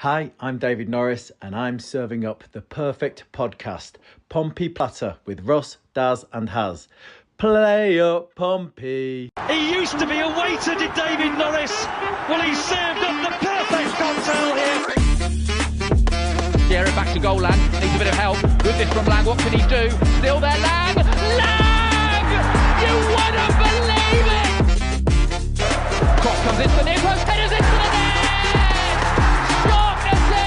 Hi, I'm David Norris and I'm serving up the perfect podcast, Pompey Platter with Russ, Daz and Haz. Play up, Pompey. He used to be a waiter, did David Norris. Well, he's served up the perfect cocktail here. Gera back to goal, Lang. Needs a bit of help. Goodness from Lang. What can he do? Still there, Lang. Lang! You wouldn't believe it! Cross comes into the near post. Headers into the net! Shaughnessy!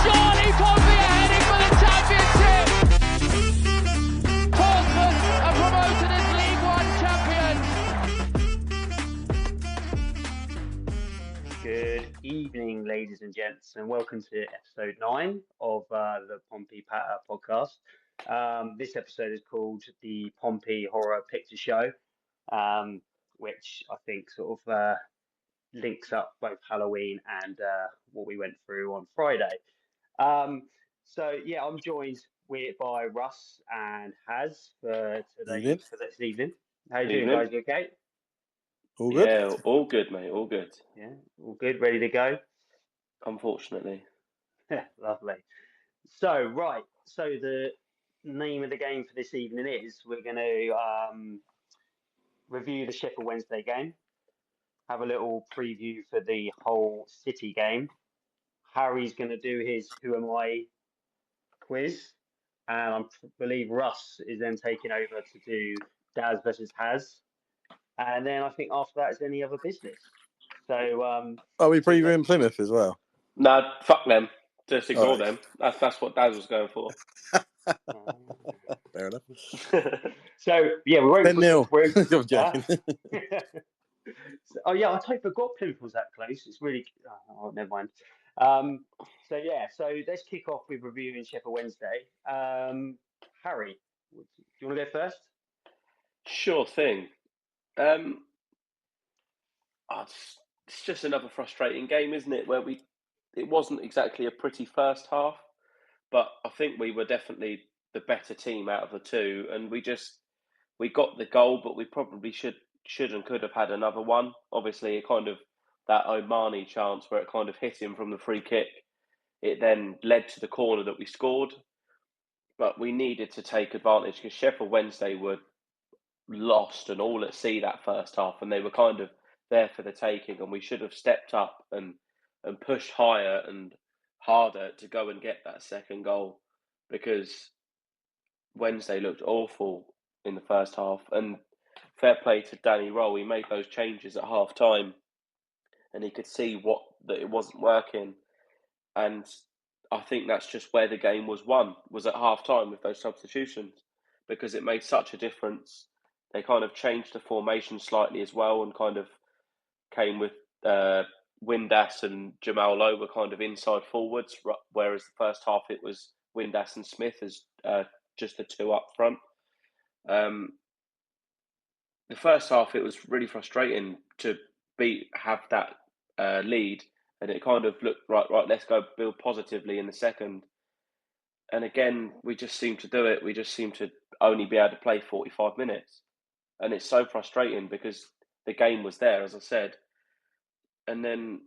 Surely Pompey are heading for the championship! Portsmouth are promoted as League One champions! Good evening, ladies and gents, and welcome to episode 9 of the Pompey Patter podcast. This episode is called the Pompey Horror Picture Show, which I think sort of links up both Halloween and what we went through on Friday. I'm joined by Russ and Haz for this evening. How you doing, guys? You okay? All good? Yeah, all good, mate. All good. Yeah, all good. Ready to go? Unfortunately. Lovely. So the name of the game for this evening is we're going to review the Sheffield Wednesday game, have a little preview for the Hull City game. Harry's going to do his Who Am I quiz, and I believe Russ is then taking over to do Daz versus Haz. And then I think after that is any other business. So are we previewing Plymouth as well? No, fuck them. Just ignore them. That's what Daz was going for. Fair enough. So yeah, we won't. 10-0. I'm joking. I totally forgot Plymouth was that close. It's really. Oh, never mind. So let's kick off with reviewing Sheffield Wednesday. Harry, do you want to go first? Sure thing. It's just another frustrating game, isn't it? Where it wasn't exactly a pretty first half, but I think we were definitely the better team out of the two, and we got the goal, but we probably should and could have had another one. Obviously, that Omani chance where it kind of hit him from the free kick. It then led to the corner that we scored, but we needed to take advantage because Sheffield Wednesday were lost and all at sea that first half, and they were kind of there for the taking, and we should have stepped up and pushed higher and harder to go and get that second goal, because Wednesday looked awful in the first half. And fair play to Danny Roll, he made those changes at half time and he could see that it wasn't working, and I think that's just where the game was won, was at half time with those substitutions, because it made such a difference. They kind of changed the formation slightly as well and kind of came with Windass and Jamal Lowe were kind of inside forwards, whereas the first half it was Windass and Smith as just the two up front. The first half it was really frustrating to have that lead, and it kind of looked right, let's go build positively in the second. And again, we just seem to do it. We just seem to only be able to play 45 minutes. And it's so frustrating because the game was there, as I said. And then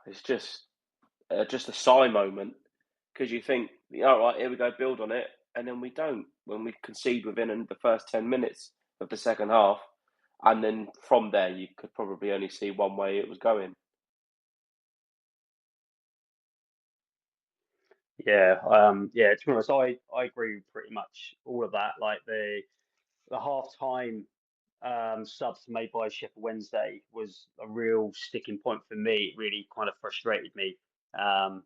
it's just a sigh moment, because you think, all right, here we go, build on it. And then we don't, when we concede within the first 10 minutes of the second half. And then from there, you could probably only see one way it was going. Yeah, to be honest, I agree with pretty much all of that. Like the half-time subs made by Sheffield Wednesday was a real sticking point for me. It really kind of frustrated me on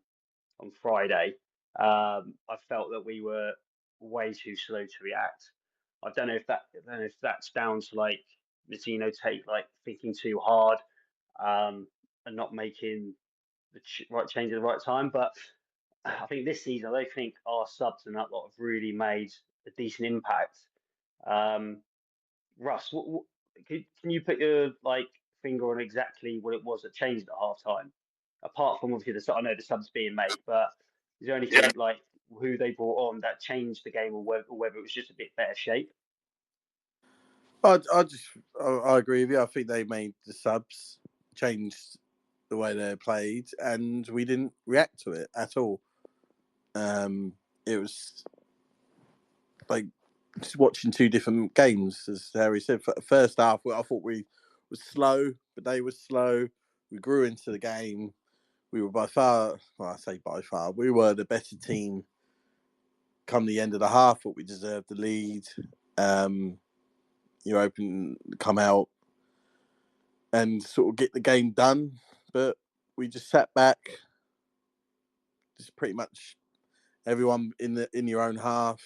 Friday. I felt that we were way too slow to react. I don't know if that's down to like Mazzino thinking too hard and not making the right change at the right time. But I think this season, I don't think our subs and that lot have really made a decent impact. Russ, can you put your finger on exactly what it was that changed at half time? Apart from obviously I know the subs being made, but is there anything like who they brought on that changed the game, or whether it was just a bit better shape? I agree with you. I think they made the subs, changed the way they played, and we didn't react to it at all. It was like just watching two different games, as Harry said. For the first half, I thought we were slow, but they were slow. We grew into the game. We were by far, well, I say by far, we were the better team. Come the end of the half, thought we deserved the lead. Come out and sort of get the game done, but we just sat back, just pretty much everyone in your own half.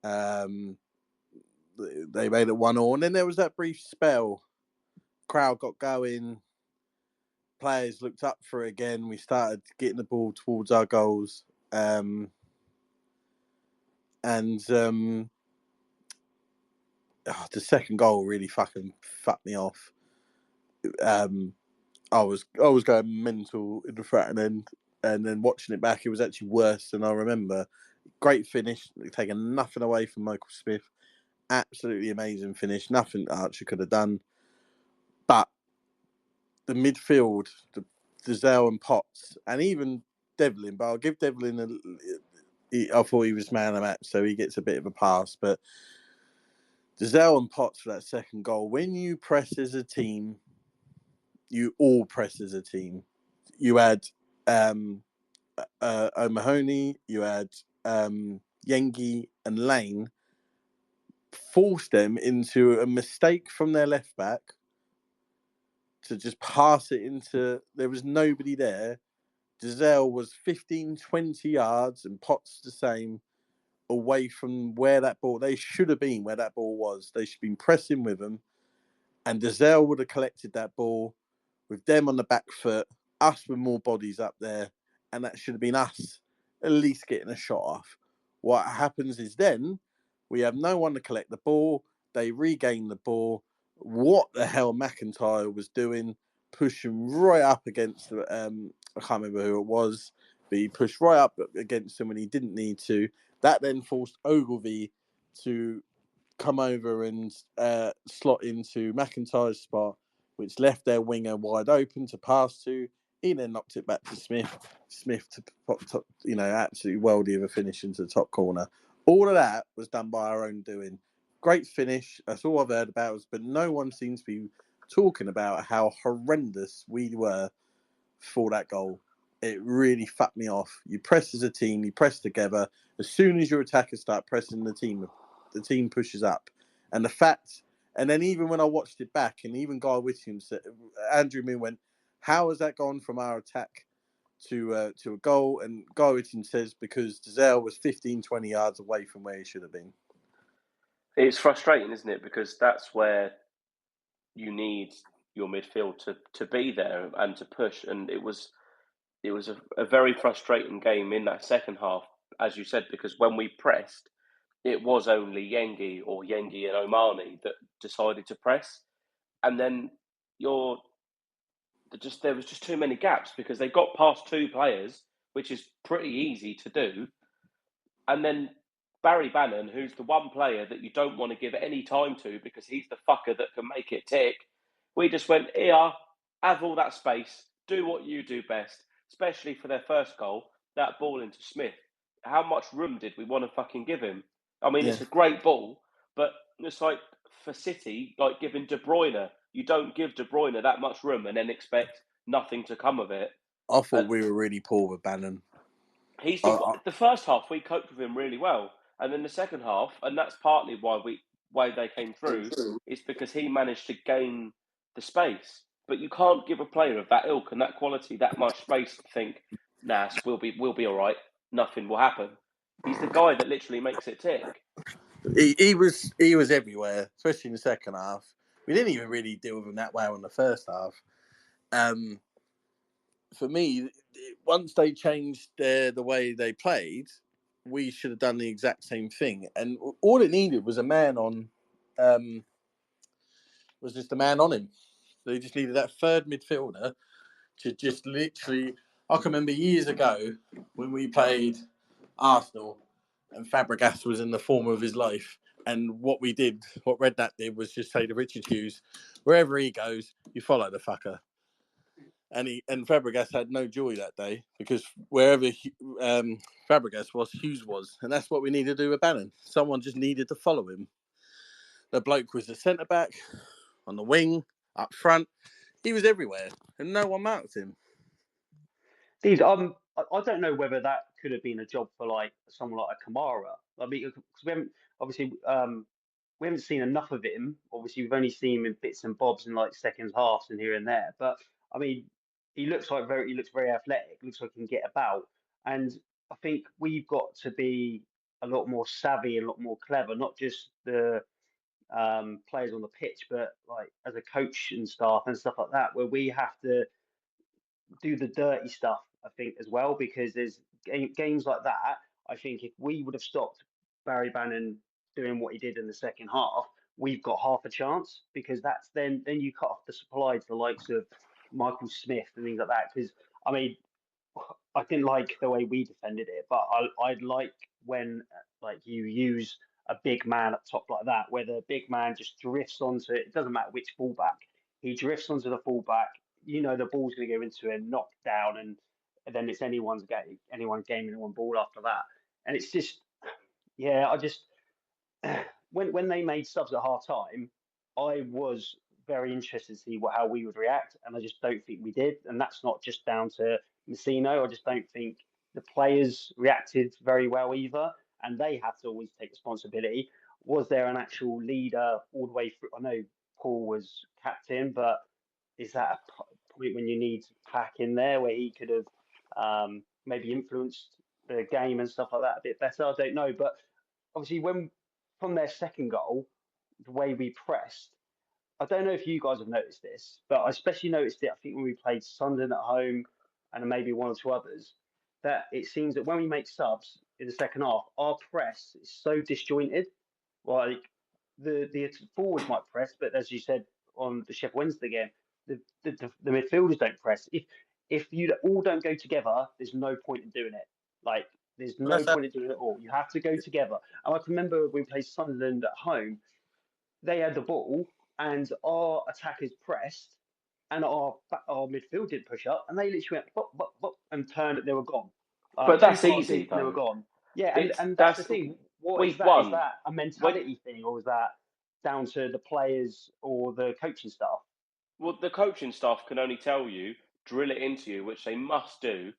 They made it 1-1, and then there was that brief spell. Crowd got going. Players looked up for it again. We started getting the ball towards our goals, the second goal really fucking fucked me off. I was going mental in the front end, and then watching it back, it was actually worse than I remember. Great finish, taking nothing away from Michael Smith. Absolutely amazing finish. Nothing Archer could have done. But the midfield, the Zell and Potts, and even Devlin, but I'll give Devlin I thought he was man of the match, so he gets a bit of a pass. But Zell and Potts for that second goal, when you press as a team, you all press as a team. You had O'Mahony, you had Yengi and Lane, forced them into a mistake from their left back to just pass it into. There was nobody there. Giselle was 15, 20 yards, and Potts the same, away from where that ball. They should have been where that ball was. They should have been pressing with them, and Giselle would have collected that ball with them on the back foot, us with more bodies up there, and that should have been us at least getting a shot off. What happens is then we have no one to collect the ball. They regain the ball. What the hell McIntyre was doing, pushing right up against the, I can't remember who it was, but he pushed right up against him when he didn't need to. That then forced Ogilvie to come over and slot into McIntyre's spot, which left their winger wide open to pass to. He then knocked it back to Smith. Smith to absolutely worldy of a finish into the top corner. All of that was done by our own doing. Great finish. That's all I've heard about. But no one seems to be talking about how horrendous we were for that goal. It really fucked me off. You press as a team. You press together. As soon as your attackers start pressing the team pushes up. And the fact, and then even when I watched it back, and even Guy Whittingham said, Andrew Moon went, how has that gone from our attack to a goal? And Guy Whittingham says, because Giselle was 15, 20 yards away from where he should have been. It's frustrating, isn't it? Because that's where you need your midfield to be there and to push. And it was a very frustrating game in that second half, as you said, because when we pressed, it was only Yengi and Omani that decided to press. And then there was just too many gaps because they got past two players, which is pretty easy to do. And then Barry Bannon, who's the one player that you don't want to give any time to because he's the fucker that can make it tick, we just went, here, have all that space, do what you do best, especially for their first goal, that ball into Smith. How much room did we want to fucking give him? I mean, It's a great ball, but it's like for City, like giving De Bruyne, you don't give De Bruyne that much room and then expect nothing to come of it. I thought we were really poor with Bannon. He's the first half we coped with him really well, and then the second half, and that's partly why they came through, is because he managed to gain the space. But you can't give a player of that ilk and that quality that much space to think, nah, we'll be all right, nothing will happen. He's the guy that literally makes it tick. He was everywhere, especially in the second half. We didn't even really deal with him that well in the first half. For me, once they changed the way they played, we should have done the exact same thing. And all it needed was a man on, was just a man on him. They just needed that third midfielder to just literally. I can remember years ago when we played Arsenal and Fabregas was in the form of his life. And what Redknapp did was just say to Richard Hughes, wherever he goes, you follow the fucker. And Fabregas had no joy that day because wherever Fabregas was, Hughes was, and that's what we needed to do with Bannon. Someone just needed to follow him. The bloke was the centre back, on the wing, up front. He was everywhere, and no one marked him. Steve, I don't know whether that could have been a job for like someone like a Kamara. I mean, because we haven't obviously we haven't seen enough of him. Obviously, we've only seen him in bits and bobs in like second halves and here and there. But I mean, he looks very athletic. Looks like he can get about. And I think we've got to be a lot more savvy, a lot more clever, not just the players on the pitch, but like as a coach and staff and stuff like that, where we have to do the dirty stuff, I think, as well, because there's games like that. I think if we would have stopped Barry Bannon doing what he did in the second half, we've got half a chance because that's then you cut off the supply to the likes of Michael Smith and things like that. Because I mean, I didn't like the way we defended it, but I'd like when like you use a big man up top like that, where the big man just drifts onto it. It doesn't matter which fullback, he drifts onto the fullback. You know the ball's going to go into him, knocked down, and then it's anyone's game, anyone gaining one ball after that. And it's just, yeah, I just when they made subs at half time, I was very interested to see how we would react, and I just don't think we did. And that's not just down to Messino. I just don't think the players reacted very well either, and they have to always take responsibility. Was there an actual leader all the way through? I know Paul was captain, but is that a point when you need Pack in there where he could have maybe influenced the game and stuff like that a bit better? I don't know, but obviously when from their second goal, the way we pressed, I don't know if you guys have noticed this, but I especially noticed it, I think, when we played Sunderland at home and maybe one or two others, that it seems that when we make subs in the second half, our press is so disjointed. Like the forwards might press, but as you said on the Sheffield Wednesday game, the midfielders don't press. If you all don't go together, there's no point in doing it. Like there's no point in doing it at all. You have to go together. And I can remember when we played Sunderland at home, they had the ball and our attackers pressed and our midfield didn't push up and they literally went bop, bop, bop, and turned and they were gone. But that's easy, and they were though. gone. Yeah, and that's the thing. What is that? Is that a mentality thing, or is that down to the players or the coaching staff? Well, the coaching staff can only tell you, drill it into you, which they must do.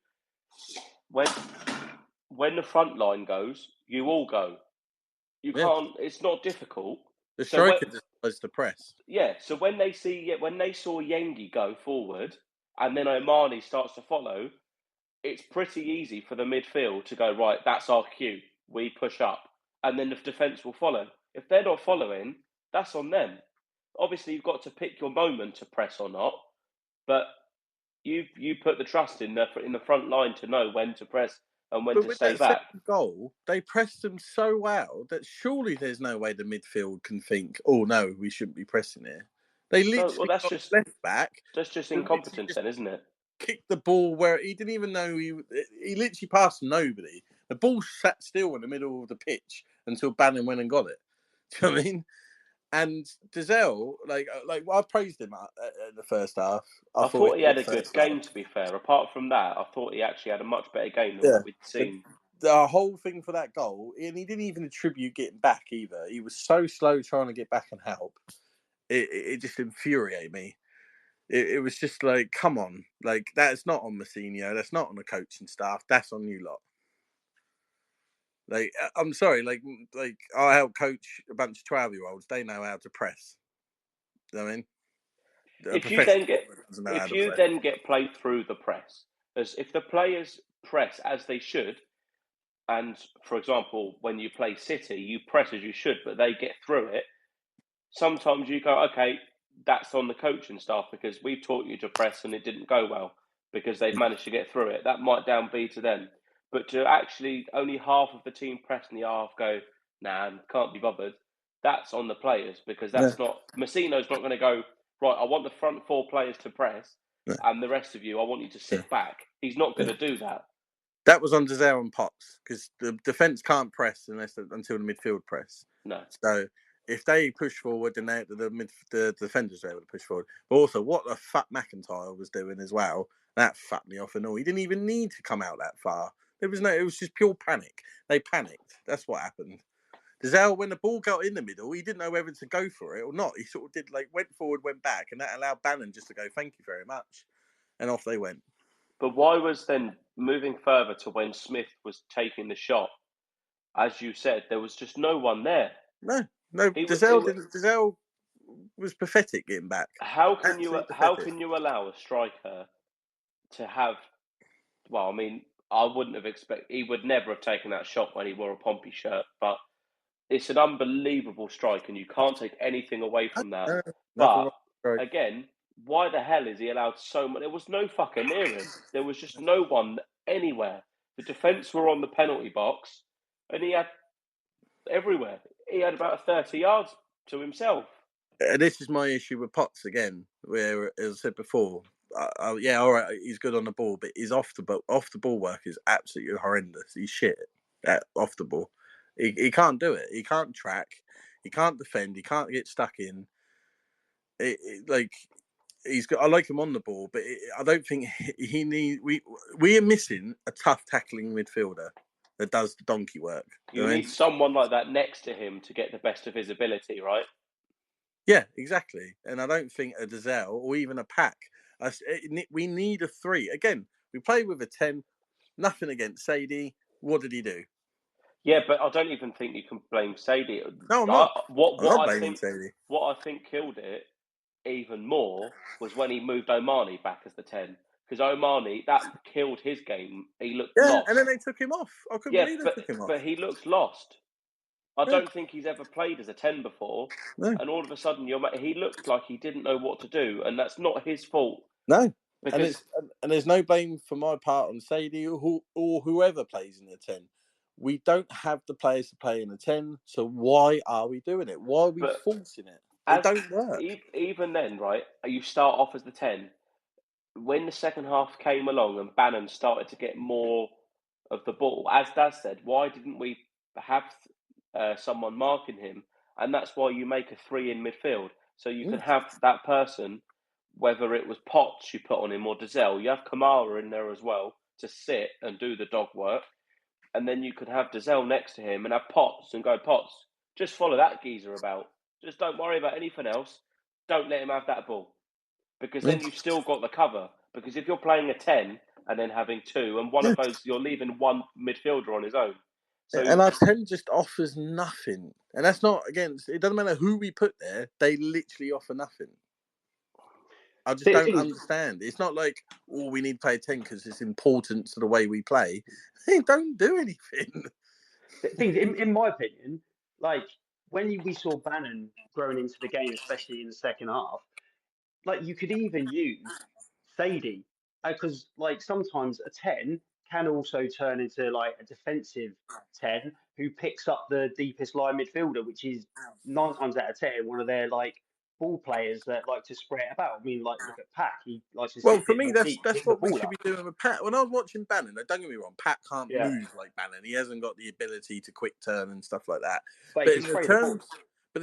When the front line goes, you all go. You can't. It's not difficult. The striker decides to press. Yeah. So when they saw Yengi go forward, and then Omani starts to follow, it's pretty easy for the midfield to go, right, that's our cue. We push up, and then the defence will follow. If they're not following, that's on them. Obviously, you've got to pick your moment to press or not, but you put the trust in the front line to know when to press and when to stay back. Second goal, they pressed them so well that surely there's no way the midfield can think, oh no, we shouldn't be pressing here. They literally that's just left back. That's just incompetence, then, isn't it? Kicked the ball where he didn't even know he literally passed nobody. The ball sat still in the middle of the pitch until Bannon went and got it. Do you know what I mean? And Dizelle, like I praised him at the first half. I thought he had a good game, to be fair. Apart from that, I thought he actually had a much better game than what we'd seen. The whole thing for that goal, and he didn't even attribute getting back either. He was so slow trying to get back and help. It just infuriated me. It was just like, come on, like that's not on Messino, that's not on the coaching staff, that's on you lot. Like, I'm sorry, like I help coach a bunch of 12-year-olds. They know how to press. You know what I mean? If you then get played through the press, as if the players press as they should, and for example, when you play City, you press as you should, but they get through it. Sometimes you go, okay, that's on the coaching staff because we've taught you to press and it didn't go well because they've managed to get through it. That might down be to them. But to actually only half of the team press and the half go, nah, can't be bothered, that's on the players because that's not... Messino's not going to go, right, I want the front four players to press and the rest of you, I want you to sit back. He's not going to do that. That was on Dizelle and Potts because the defence can't press until the midfield press. No. So If they push forward, then the defenders were able to push forward. But also, what the fuck McIntyre was doing as well, that fucked me off and all. He didn't even need to come out that far. It was just pure panic. They panicked. That's what happened. Dazelle, when the ball got in the middle, he didn't know whether to go for it or not. He sort of did, went forward, went back, and that allowed Bannon just to go, thank you very much. And off they went. But why was then moving further to when Smith was taking the shot? As you said, there was just no one there. No. Dazelle was pathetic getting back. How can you allow a striker to have? Well, I mean, I wouldn't have expected. He would never have taken that shot when he wore a Pompey shirt. But it's an unbelievable strike, and you can't take anything away from that. But again, why the hell is he allowed so much? There was no fucker near him. There was just no one anywhere. The defence were on the penalty box, and he had everywhere. He had about 30 yards to himself. This is my issue with Potts again, where, as I said before, yeah, all right, he's good on the ball, but his off the ball work is absolutely horrendous. He's shit off the ball. He can't do it. He can't track. He can't defend. He can't get stuck in. I like him on the ball, but I don't think he needs. We are missing a tough tackling midfielder that does the donkey work. You need someone like that next to him to get the best of his ability, right? Yeah, exactly. And I don't think a Dazelle or even a Pack. We need a 3. Again, we played with a 10. Nothing against Sadie. What did he do? Yeah, but I don't even think you can blame Sadie. No, I'm not. What I'm not I blaming think, Sadie. What I think killed it even more was when he moved Omani back as the 10. Because Omani, that killed his game. He looked lost. And then they took him off. I couldn't believe they took him off. But he looks lost. I don't think he's ever played as a 10 before. No. And all of a sudden, he looked like he didn't know what to do. And that's not his fault. No. Because, and there's no blame for my part on Sadie or whoever plays in the 10. We don't have the players to play in the 10, so why are we doing it? Why are we forcing it? It don't work. Even then, right, you start off as the 10. When the second half came along and Bannon started to get more of the ball, as Daz said, why didn't we have someone marking him? And that's why you make a 3 in midfield. So you can have that person, whether it was Potts you put on him or Dazelle, you have Kamara in there as well to sit and do the dog work. And then you could have Dazelle next to him and have Potts and go, Potts, just follow that geezer about. Just don't worry about anything else. Don't let him have that ball. Because then you've still got the cover. Because if you're playing a 10 and then having 2, and one of those, you're leaving one midfielder on his own. So, and our 10 just offers nothing. And that's not, again, it doesn't matter who we put there, they literally offer nothing. I just don't understand. It's not like, we need to play 10 because it's important to the way we play. They don't do anything. In my opinion, when we saw Bannon growing into the game, especially in the second half, you could even use Sadie because sometimes a 10 can also turn into a defensive 10 who picks up the deepest line midfielder, which is 9 times out of 10 one of their ball players that like to spread it about. I mean, look at Pack. He likes to. Well, for me, that's what we should be doing with Pat. When I was watching Bannon, don't get me wrong, Pat can't move like Bannon. He hasn't got the ability to quick turn and stuff like that. But in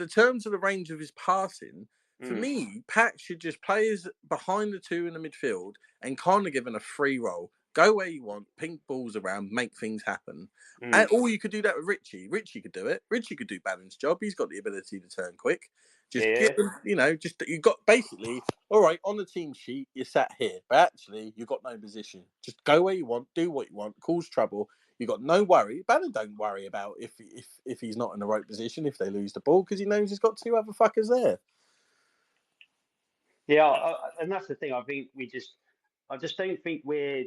terms of the range of his passing, for me, Pat should just play behind the 2 in the midfield and kind of give him a free roll. Go where you want, ping balls around, make things happen. Or you could do that with Richie. Richie could do it. Richie could do Bannon's job. He's got the ability to turn quick. Just get them, you've got basically, all right, on the team sheet, you're sat here, but actually, you've got no position. Just go where you want, do what you want, cause trouble. You've got no worry. Bannon don't worry about if he's not in the right position, if they lose the ball, because he knows he's got 2 other fuckers there. Yeah, and that's the thing. I think I just don't think we're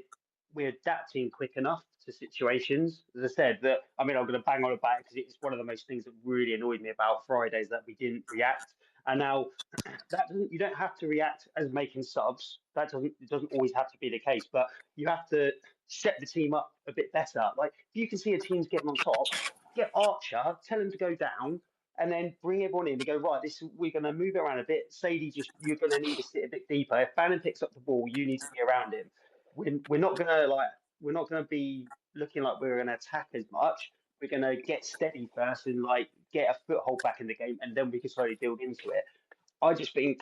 adapting quick enough to situations. As I said, I'm going to bang on about it because it's one of the most things that really annoyed me about Fridays that we didn't react. And now you don't have to react as making subs. It doesn't always have to be the case, but you have to set the team up a bit better. If you can see a team's getting on top, get Archer, tell him to go down, and then bring everyone in and go, right, we're going to move it around a bit. Sadie, you're going to need to sit a bit deeper. If Bannon picks up the ball, you need to be around him. We're not going to be looking like we're going to attack as much. We're going to get steady first and get a foothold back in the game, and then we can slowly build into it. I just think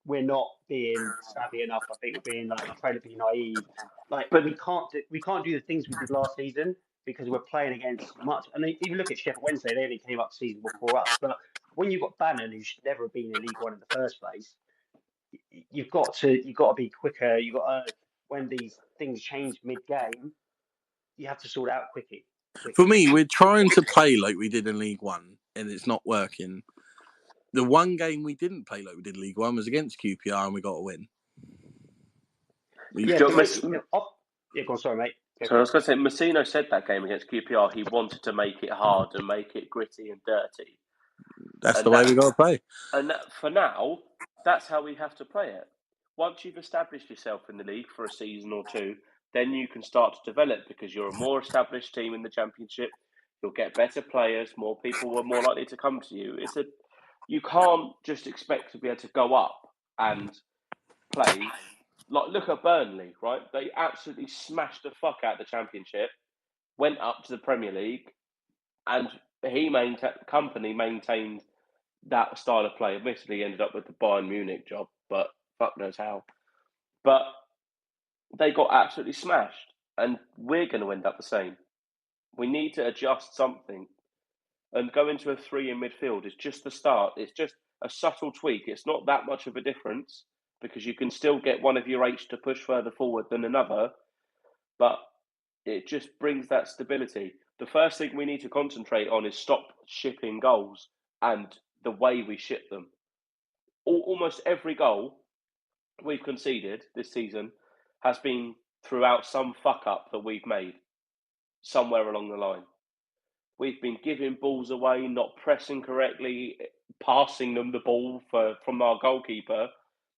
we're not being savvy enough. I think we're being like incredibly naive. Like But we can't do the things we did last season because we're playing against much. And even look at Sheffield Wednesday; they only came up the season before us. But when you've got Bannon, who should never have been in League One in the first place, you've got to be quicker. You got to, when these things change mid-game, you have to sort it out quickly. For me, we're trying to play like we did in League One, and it's not working. The one game we didn't play like we did in League One was against QPR, and we got a win. Yeah, go go on, sorry, mate. So I was going to say, Messino said that game against QPR, he wanted to make it hard and make it gritty and dirty. That's the way we got to play. And for now, that's how we have to play it. Once you've established yourself in the league for a season or two, then you can start to develop because you're a more established team in the Championship. You'll get better players. More people are more likely to come to you. You can't just expect to be able to go up and play. Like, look at Burnley, right? They absolutely smashed the fuck out of the Championship, went up to the Premier League, and company maintained that style of play. Admittedly, he ended up with the Bayern Munich job, but fuck knows how. But they got absolutely smashed, and we're going to end up the same. We need to adjust something, and go into a 3 in midfield is just the start. It's just a subtle tweak. It's not that much of a difference because you can still get one of your eights to push further forward than another, but it just brings that stability. The first thing we need to concentrate on is stop shipping goals and the way we ship them. Almost every goal we've conceded this season has been throughout some fuck up that we've made somewhere along the line. We've been giving balls away, not pressing correctly, passing them the ball from our goalkeeper.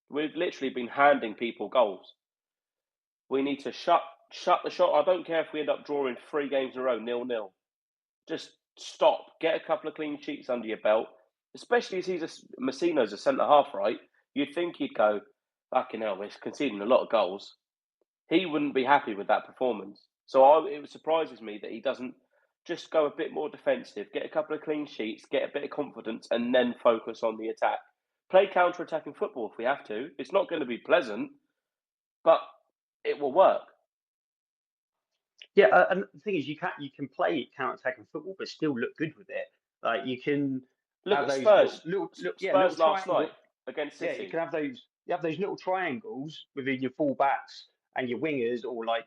We've literally been handing people goals. We need to shut the shot. I don't care if we end up drawing 3 games in a row, 0-0. Just stop. Get a couple of clean sheets under your belt, especially as Messino's a centre-half, right? You'd think he'd go, fucking hell, we're conceding a lot of goals. He wouldn't be happy with that performance. So it surprises me that he doesn't just go a bit more defensive, get a couple of clean sheets, get a bit of confidence, and then focus on the attack. Play counter-attacking football if we have to. It's not going to be pleasant, but it will work. Yeah, and the thing is, you can play counter-attacking football, but still look good with it. Like you can look have at those Spurs. Spurs last night against City. Yeah, you can have those little triangles within your full-backs and your wingers, or like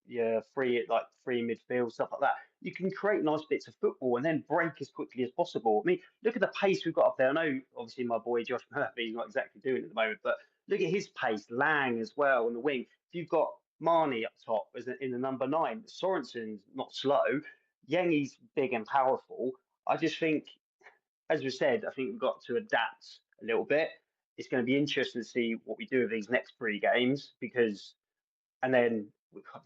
your free midfield, stuff like that. You can create nice bits of football and then break as quickly as possible. I mean, look at the pace we've got up there. I know, obviously, my boy Josh Murphy's not exactly doing it at the moment, but look at his pace. Lang as well on the wing. If you've got Marnie up top in the number 9, Sorensen's not slow. Yengi's big and powerful. I just think, as we said, I think we've got to adapt a little bit. It's going to be interesting to see what we do with these next 3 games and then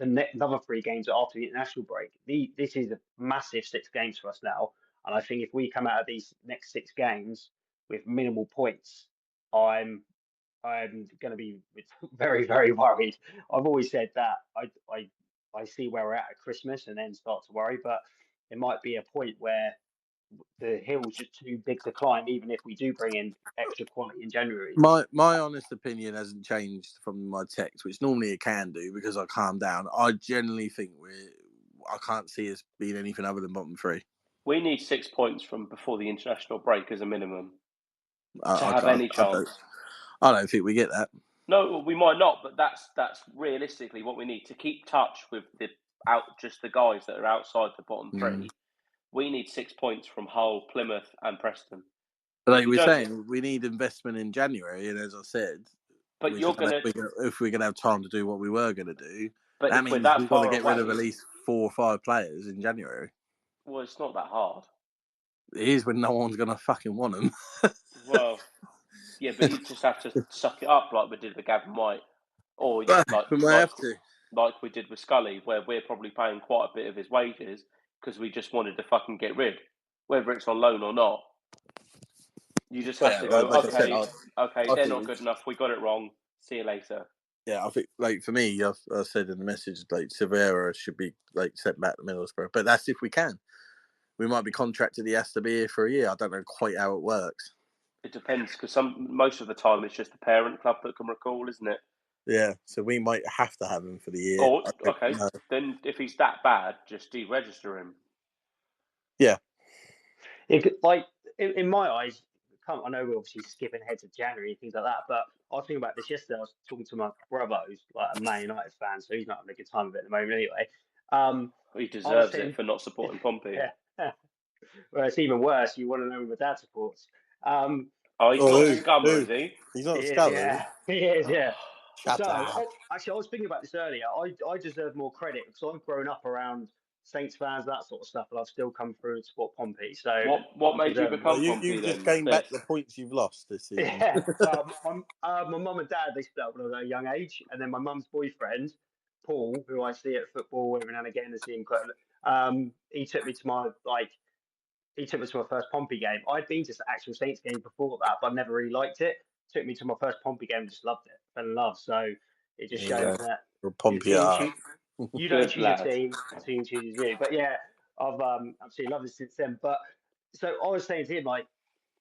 another 3 games after the international break. This is a massive 6 games for us now, and I think if we come out of these next 6 games with minimal points, I'm going to be very, very worried. I've always said that I see where we're at Christmas and then start to worry, but it might be a point where the hill's just too big to climb, even if we do bring in extra quality in January. My honest opinion hasn't changed from my text, which normally it can do because I calm down. I generally think I can't see us being anything other than bottom 3. We need 6 points from before the international break as a minimum to have any chance. I don't think we get that. No, we might not, but that's realistically what we need to keep touch with the guys that are outside the bottom 3. We need 6 points from Hull, Plymouth, and Preston. But like we're saying, we need investment in January, and as I said, but if we're gonna have time to do what we were gonna do, but that means we've got to get rid of at least 4 or 5 players in January. Well, it's not that hard. It is when no one's gonna fucking want them. Well, yeah, but you just have to suck it up like we did with Gavin White, or like we did with Scully, where we're probably paying quite a bit of his wages because we just wanted to fucking get rid, whether it's on loan or not. You just have to go, they're not good enough. We got it wrong. See you later. Yeah, I think, like, for me, I said in the message, like, Severa should be, like, sent back to Middlesbrough. But that's if we can. we might be contracted. He has to be here for a year. I don't know quite how it works. It depends, because most of the time it's just the parent club that can recall, isn't it? Yeah, so we might have to have him for the year. Or, okay, then if he's that bad, just deregister him. Yeah. Like, in my eyes, I know we're obviously skipping ahead to January and things like that, but I was thinking about this yesterday. I was talking to my brother, who's like a Man United fan, so he's not having a good time of it at the moment anyway. He deserves it for not supporting Pompey. Yeah. Well, it's even worse. You want to know who my dad supports. He's not a scummer, is he? He's not a scummer. Yeah, he is, yeah. Shut up. Actually, I was thinking about this earlier. I deserve more credit because I've grown up around Saints fans, that sort of stuff, and I've still come through and support Pompey. So what made you become Pompey you've then? Just gained back the points you've lost this season. Yeah. Well, my mum and dad, they split up when I was at a young age, and then my mum's boyfriend, Paul, who I see at football every now and again, and see him quite. He took me to my first Pompey game. I'd been to actual Saints games before that, but I never really liked it. Took me to my first Pompey game, just loved it, fell in love. So it just shows that Pompey you don't choose your team, the team chooses you. But yeah, I've absolutely loved it since then. But so I was saying to him, like,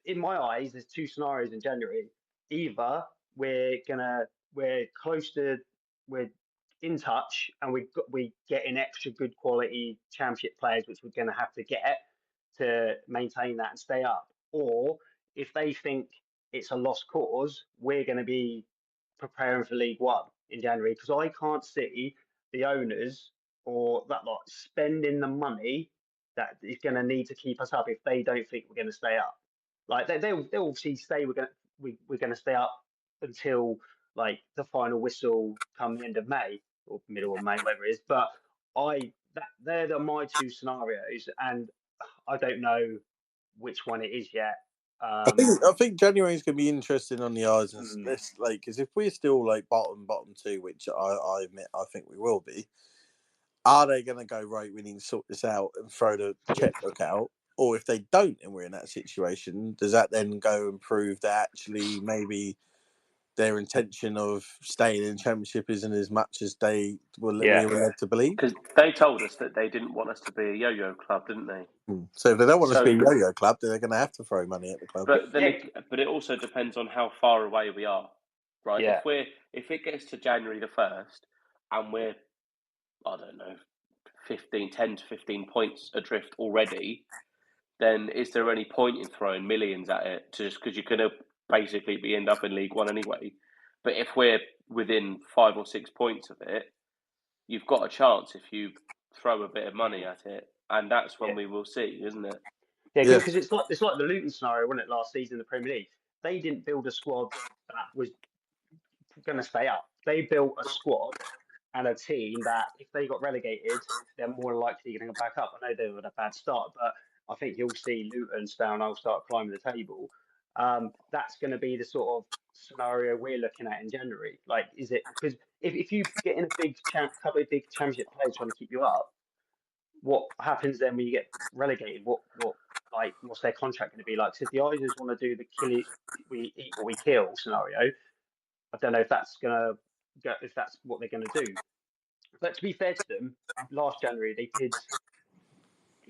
in my eyes, there's two scenarios in January. Either we're in touch and we get in extra good quality championship players, which we're going to have to get to maintain that and stay up. Or if they think it's a lost cause, we're going to be preparing for League One in January, because I can't see the owners or that lot spending the money that is going to need to keep us up if they don't think we're going to stay up. Like they'll obviously say we're going to stay up until like the final whistle come the end of May or middle of May, whatever it is. But they're my two scenarios, and I don't know which one it is yet. I think January is going to be interesting on the eyes and this, like, because if we're still like bottom two, which I admit I think we will be, are they going to go, right, we need to sort this out and throw the checkbook out? Or if they don't and we're in that situation, does that then go and prove that actually maybe their intention of staying in Championship isn't as much as we were led to believe? Because they told us that they didn't want us to be a yo-yo club, didn't they? So if they don't want us to be a yo-yo club, then they're going to have to throw money at the club. But it also depends on how far away we are, right? Yeah. If it gets to January the 1st and we're, I don't know, 10 to 15 points adrift already, then is there any point in throwing millions at it just because you're going to basically end up in League One anyway? But if we're within 5 or 6 points of it, you've got a chance if you throw a bit of money at it, and that's when we will see, isn't it? Yeah, because it's like the Luton scenario, wasn't it, last season in the Premier League? They didn't build a squad that was going to stay up. They built a squad and a team that, if they got relegated, they're more likely going to go back up. I know they had a bad start, but I think you'll see Luton down. I'll start climbing the table. That's going to be the sort of scenario we're looking at in January. Like, is it because if you get in a couple of big championship players trying to keep you up, what happens then when you get relegated? What's their contract going to be like? So if the Islanders want to do the we eat what we kill scenario, I don't know if that's what they're going to do. But to be fair to them, last January they did.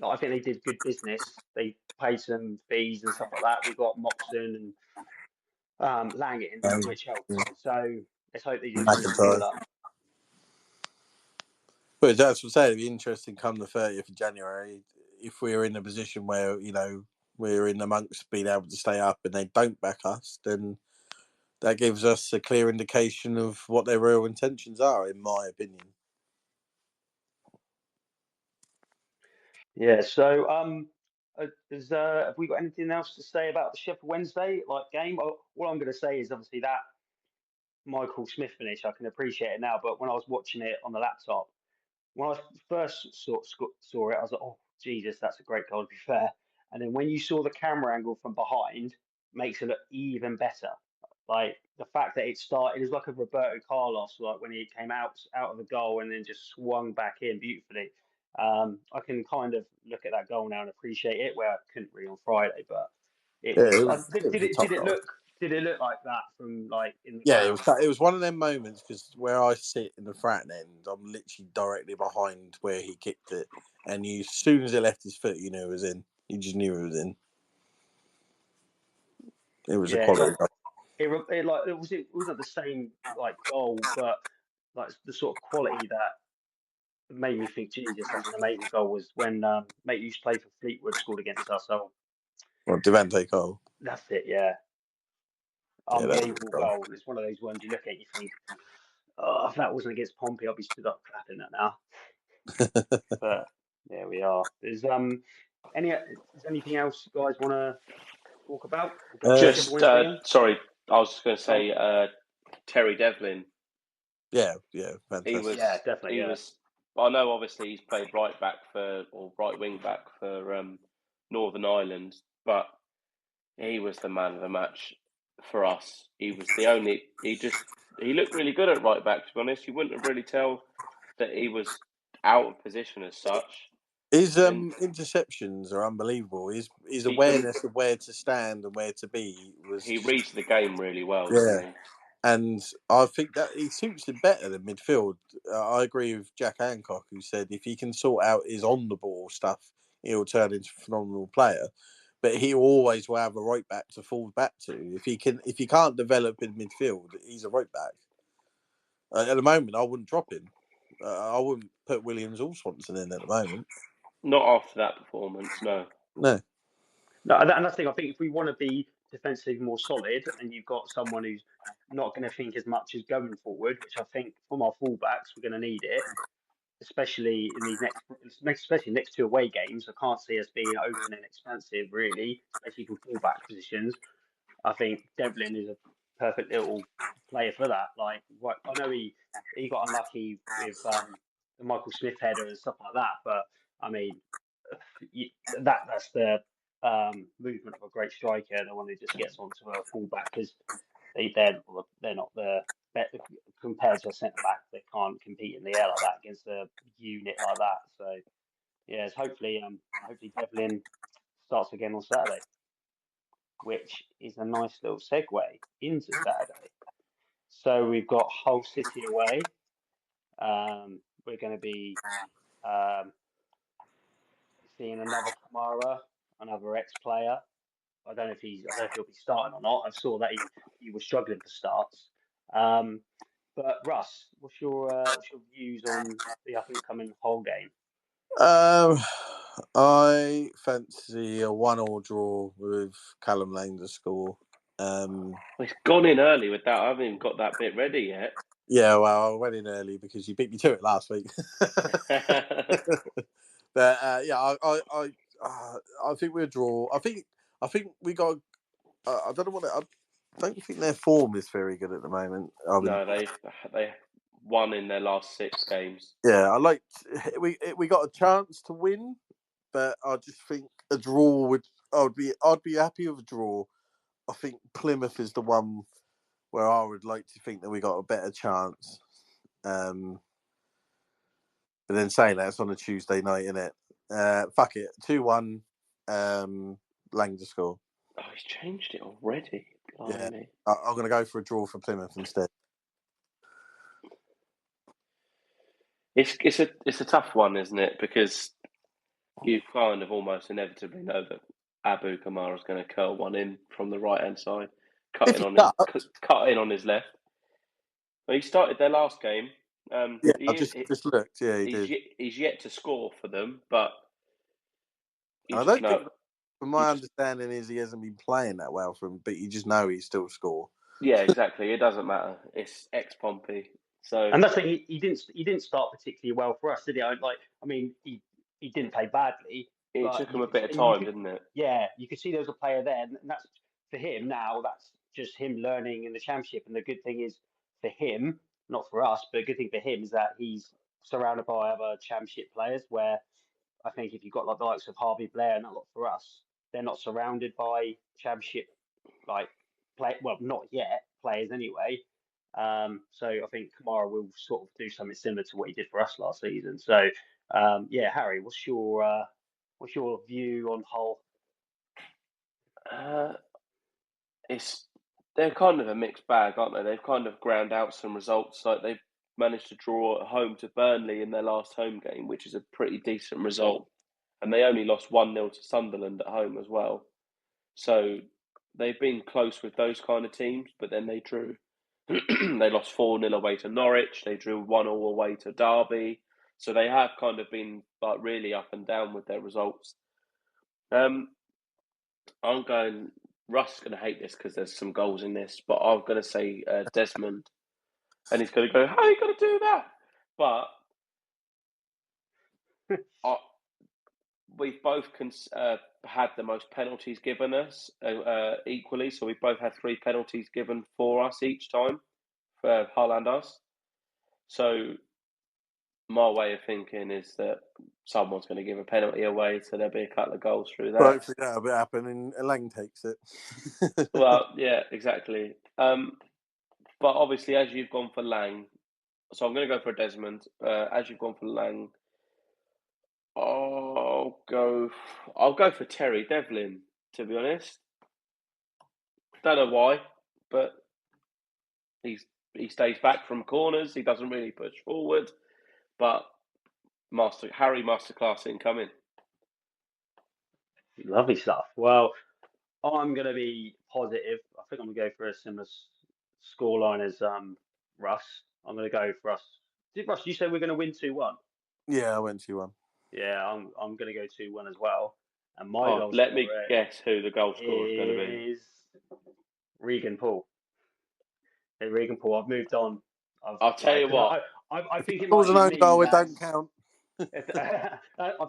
I think they did good business. They paid some fees and stuff like that. We got Moxon and Lang in, which helped. So let's hope they do similar. But that's what I'm saying. It'd be interesting come the 30th of January if we're in a position where, you know, we're in amongst being able to stay up and they don't back us, then that gives us a clear indication of what their real intentions are, in my opinion. Yeah. So, have we got anything else to say about the Sheffield Wednesday game? All I'm going to say is obviously that Michael Smith finish. I can appreciate it now, but when I was watching it on the laptop, when I first saw it, I was like, "Oh Jesus, that's a great goal." To be fair, and then when you saw the camera angle from behind, makes it look even better. Like the fact that it was like a Roberto Carlos, like when he came out of the goal and then just swung back in beautifully. I can kind of look at that goal now and appreciate it, where I couldn't really on Friday, but it was. Did Did it look like that from in the Yeah, ground? it was one of them moments because where I sit in the frat end, I'm literally directly behind where he kicked it, and as soon as it left his foot, you knew it was in. You just knew it was in. It was a quality goal. It wasn't the same goal, but the sort of quality that made me think, Jesus, that's an amazing goal. Was when mate used to play for Fleetwood, scored against us. So Well, Devante Cole. that's it, yeah. Yeah, that's a good Unbelievable goal. It's one of those ones you look at, you think, oh, if that wasn't against Pompey, I'd be stood up clapping that now. But there we are. Is anything else you guys want to talk about? Just sorry, I was just going to say Terry Devlin. Yeah, fantastic. Definitely. He was. I know, obviously, he's played right wing back for Northern Ireland, but he was the man of the match for us. He was the only. He looked really good at right back. To be honest, you wouldn't really tell that he was out of position as such. His interceptions are unbelievable. His awareness of where to stand and where to be He reads the game really well, yeah. doesn't he? And I think that he suits him better than midfield. I agree with Jack Hancock, who said if he can sort out his on the ball stuff, he'll turn into a phenomenal player. But he always will have a right back to fall back to. If he can't develop in midfield, he's a right back. At the moment, I wouldn't drop him. I wouldn't put Williams or Swanson in at the moment. Not after that performance, no. No. No, and that's the thing. I think if we want to be defensively more solid, and you've got someone who's not going to think as much as going forward, which I think from our fullbacks we're going to need it, especially in these next two away games. I can't see us being open and expansive, really, especially from fullback positions. I think Devlin is a perfect little player for that. I know he got unlucky with the Michael Smith header and stuff like that, but I mean, that's the movement of a great striker, the one who just gets onto a fullback, because they're not compared to a centre back. They can't compete in the air like that against a unit like that. So yes, hopefully Devlin starts again on Saturday, which is a nice little segue into Saturday. So we've got Hull City away. We're going to be seeing another Kamara, another ex-player. I don't know if he'll be starting or not. I saw that he was struggling for starts. But Russ, what's your views on the up and coming Hull game? I fancy a 1-1 draw with Callum Lane to score. He's gone in early with that. I haven't even got that bit ready yet. Yeah, well, I went in early because you beat me to it last week. But I think we'll draw. I think we got. I don't know I don't think their form is very good at the moment. No, they won in their last 6 games. Yeah, we got a chance to win, but I just think a draw I'd be happy with a draw. I think Plymouth is the one where I would like to think that we got a better chance. But then saying that, it's on a Tuesday night, isn't it? Fuck it. 2-1, Lang to score. Oh, he's changed it already. Blimey. Yeah. I'm going to go for a draw for Plymouth instead. It's a tough one, isn't it? Because you kind of almost inevitably know that Abu Kamara is going to curl one in from the right hand side, cut in on his left. Well, he started their last game. I just looked. Yeah, he did. He's yet to score for them, but I don't think, from my understanding, is he hasn't been playing that well for him, but you just know he still score. Yeah, exactly. It doesn't matter. It's ex-Pompey. So, and that's the thing. He didn't start particularly well for us, did he? He didn't play badly. It took him a bit of time, didn't it? Yeah, you could see there was a player there, and that's for him now. That's just him learning in the championship. And the good thing is for him, not for us, but a good thing for him is that he's surrounded by other championship players. Where I think if you've got the likes of Harvey Blair and that lot for us, they're not surrounded by championship not yet players anyway. So I think Kamara will sort of do something similar to what he did for us last season. So Harry, what's your view on Hull? It's they're kind of a mixed bag, aren't they? They've kind of ground out some results. Like they've managed to draw at home to Burnley in their last home game, which is a pretty decent result. And they only lost 1-0 to Sunderland at home as well. So they've been close with those kind of teams, but then they drew. They lost 4-0 away to Norwich. They drew 1-0 away to Derby. So they have kind of been like really up and down with their results. I'm going. Russ is going to hate this because there's some goals in this, but I'm going to say Desmond, and he's going to go, "How are you going to do that?" But we've both had the most penalties given us equally, so we've both had 3 penalties given for us each time for Hull and us. So my way of thinking is that someone's going to give a penalty away, so there'll be a couple of goals through that. But hopefully that'll happen and Lang takes it. Well, yeah, exactly. But obviously, as you've gone for Lang, so I'm going to go for Desmond. As you've gone for Lang, I'll go for Terry Devlin, to be honest. Don't know why, but he stays back from corners. He doesn't really push forward, but Harry Masterclass incoming. Lovely stuff. Well, I'm going to be positive. I think I'm going to go for a similar scoreline as Russ. I'm going to go for us. Russ, you said we're going to win 2-1? Yeah, I went 2-1. Yeah, I'm going to go 2-1 as well. And my goal let me guess who the goal scorer is going to be. Regan Paul. Hey, Regan Paul, I've moved on. I'll tell you what. I think it might be me. Goal, it don't count. I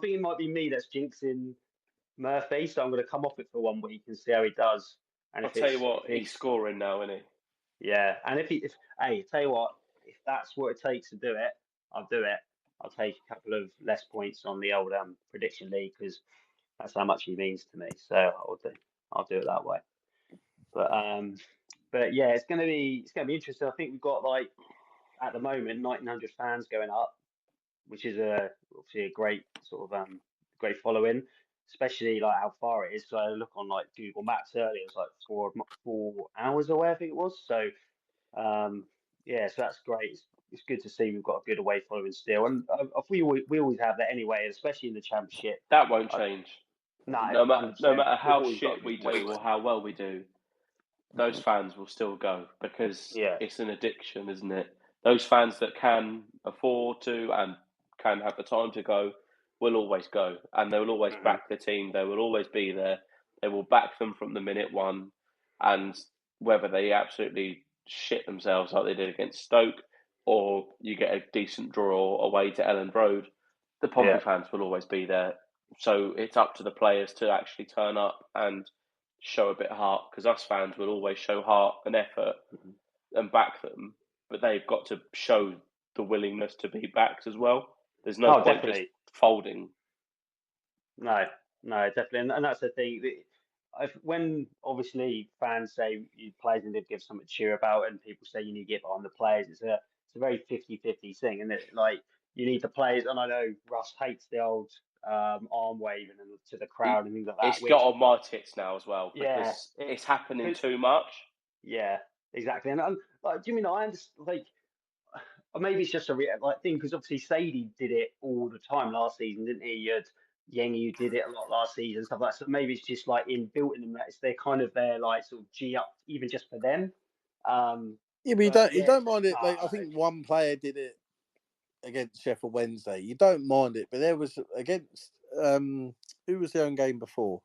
think it might be me that's jinxing Murphy, so I'm going to come off it for 1 week and see how he does. And I'll tell you what, he's scoring now, isn't he? Yeah, and tell you what, if that's what it takes to do it, I'll do it. I'll take a couple of less points on the old prediction league because that's how much he means to me. So I'll do it that way. But yeah, it's gonna be interesting. I think we've got like at the moment 1,900 fans going up, which is obviously a great sort of great following, especially like how far it is. So I look on like Google Maps earlier, it's like 4 hours away, I think it was. So yeah, so that's great. It's good to see we've got a good away following still, and we always have that anyway, especially in the Championship. That won't change. No matter how shit we do or how well we do, those fans will still go because it's an addiction, isn't it? Those fans that can afford to and can have the time to go will always go, and they will always back the team. They will always be there. They will back them from the minute one, and whether they absolutely shit themselves like they did against Stoke, or you get a decent draw away to Elland Road, the Pompey fans will always be there. So it's up to the players to actually turn up and show a bit of heart, because us fans will always show heart and effort and back them, but they've got to show the willingness to be backed as well. There's no point just folding. No, definitely, and that's the thing. When obviously fans say players need to give something to cheer about, and people say you need to get behind the players, it's a very 50-50 thing, and it like you need the players. And I know Russ hates the old arm waving and to the crowd and things like that. It's got on my tits now as well because it's happening too much. Yeah, exactly. And like, do you mean I understand? Like, maybe it's just a thing because obviously Sadie did it all the time last season, didn't he? You had Yengi who did it a lot last season, stuff like that. So maybe it's just like inbuilt in them. They're kind of there, like sort of G up, even just for them. Yeah, but you don't mind it. Like I think one player did it against Sheffield Wednesday. You don't mind it, but there was against who was the own game before?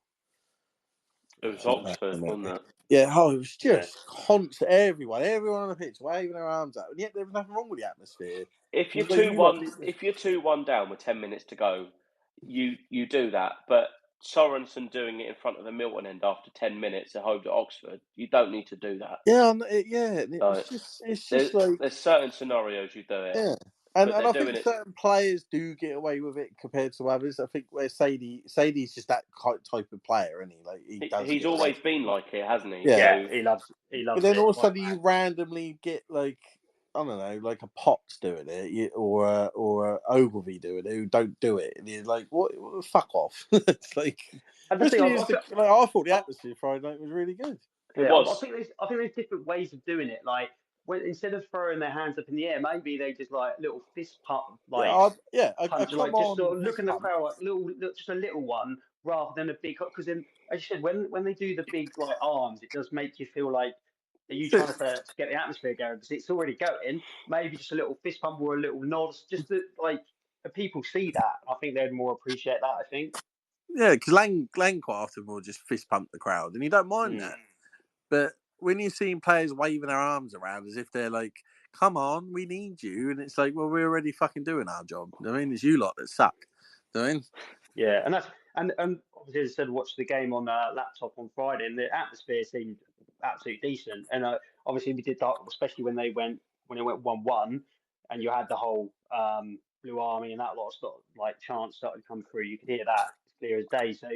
It was Oxford, wasn't it? Yeah, it was just constant. Everyone on the pitch waving their arms out, and yet there was nothing wrong with the atmosphere. If you're 2-1 down with 10 minutes to go, you do that. But Sorensen doing it in front of the Milton end after 10 minutes at home to Oxford, you don't need to do that. Yeah, it's just like there's certain scenarios you do it. Yeah. And I think certain players do get away with it compared to others. I think where Sadie's just that type of player, isn't he? Like he's always been like it, hasn't he? Yeah, so, he loves. But then all of a sudden you randomly get like I don't know, like a Potts doing it, or a Ogilvy doing it, who don't do it, and you're like, what fuck off. It's like, I thought the atmosphere Friday night was really good. It Yeah, was. I think there's different ways of doing it. Like when instead of throwing their hands up in the air, maybe they just like little fist pump, like A punch, come like just on sort of look fist in the pump. crowd, like just a little one rather than a big. Because then, as you said, when they do the big like arms, it does make you feel like are you trying to get the atmosphere going because it's already going. Maybe just a little fist pump or a little nod, just that like if people see that, I think they'd more appreciate that. I think. Yeah, because Lang quite often will just fist pump the crowd, and you don't mind that. But when you're seeing players waving their arms around as if they're like, "Come on, we need you," and it's like, "Well, we're already fucking doing our job." I mean, it's you lot that suck. I mean, Yeah, and that's and obviously as I said, watched the game on laptop on Friday, and the atmosphere seemed absolutely decent. And obviously we did that, especially when it went 1-1, and you had the whole Blue Army and that lot of stuff, like chants started to come through. You could hear that as clear as day. So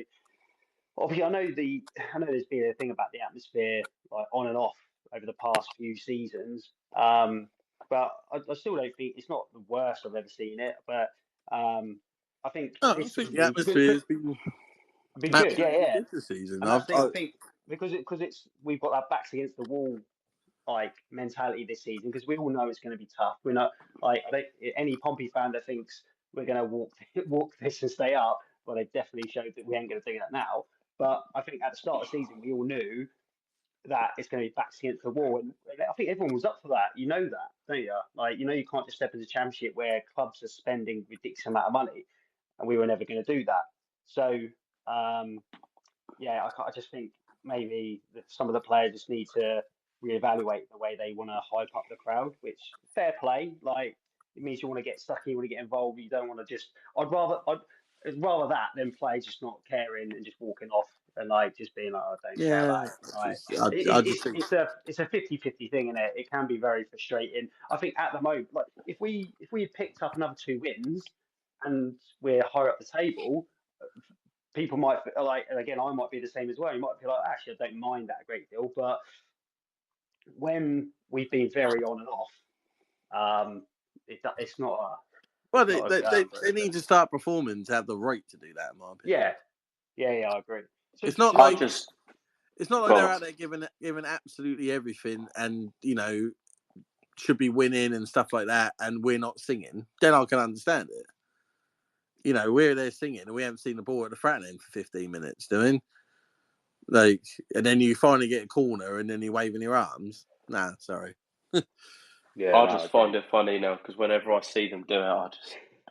obviously I know there's been a thing about the atmosphere like on and off over the past few seasons. But I still don't think it's not the worst I've ever seen it. But I think no, I this think season the atmosphere has been been good, yeah, absolutely yeah. good this season. And that's the thing. I think because it's we've got that backs against the wall like mentality this season because we all know it's going to be tough. We're not like I don't, any Pompey fan that thinks we're going to walk this and stay up. Well, they've definitely showed that we ain't going to do that now. But I think at the start of the season, we all knew that it's going to be backs against the wall, and I think everyone was up for that. You know that, don't you? Like you know, you can't just step into championship where clubs are spending ridiculous amount of money, and we were never going to do that. So um, yeah, I just think maybe some of the players just need to reevaluate the way they want to hype up the crowd. Which fair play, like it means you want to get stuck, you want to get involved. You don't want to just. I'd rather that than players just not caring and just walking off and like just being like, I don't care about Yeah, it. Like I just think it's a 50-50 thing in it. It can be very frustrating. I think at the moment, like if we had picked up another 2 wins and we're higher up the table, people might feel like, and again, I might be the same as well. You might feel like, actually, I don't mind that a great deal. But when we've been very on and off, it's not a, well, it's not a, they need to start performing to have the right to do that, in my opinion. yeah, I agree. So, It's not so like Go they're on. out there giving absolutely everything, and should be winning and stuff like that, and we're not singing. Then I can understand it. We're there singing, and we haven't seen the ball at the front end for 15 minutes. Doing like, and then you finally get a corner, and then you're waving your arms. Nah, sorry. yeah, I no, I just agree. find it funny now because whenever I see them do it,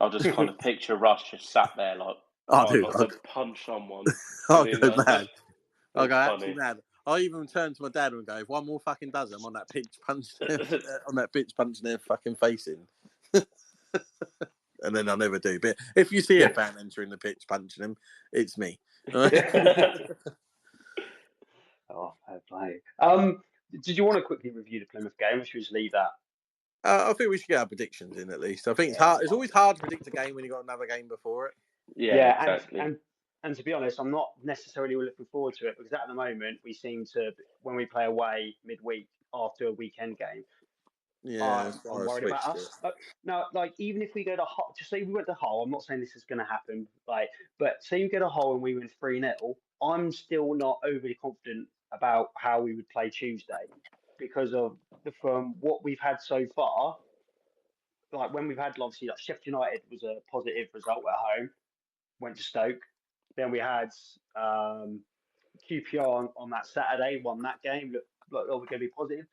I just kind of picture Russ just sat there like I trying do. not to punch someone. I'll Doing go that. mad. I'll It's go funny. absolutely mad. I even turn to my dad and go, "If one more fucking does them on that pitch, punching their fucking face in." And then I never do. But if you see a fan entering the pitch punching him, it's me. Oh, fair play. Did you want to quickly review the Plymouth game, or should we just leave that? I think we should get our predictions in at least. I think it's Yeah, hard. It's always hard to predict a game when you've got another game before it. Yeah, yeah, exactly. and to be honest, I'm not necessarily looking forward to it because at the moment we seem to when we play away midweek after a weekend game. Yeah, that's why I'm I worried about switched it. us. Now, like even if we go to Hull, just say we went to Hull, I'm not saying this is going to happen. Like, but say you go to Hull and we win 3-0, I'm still not overly confident about how we would play Tuesday because of from what we've had so far. Like when we've had obviously like Sheffield United was a positive result at home, went to Stoke. Then we had QPR on that Saturday, won that game. Looked like oh, we're going to be positive.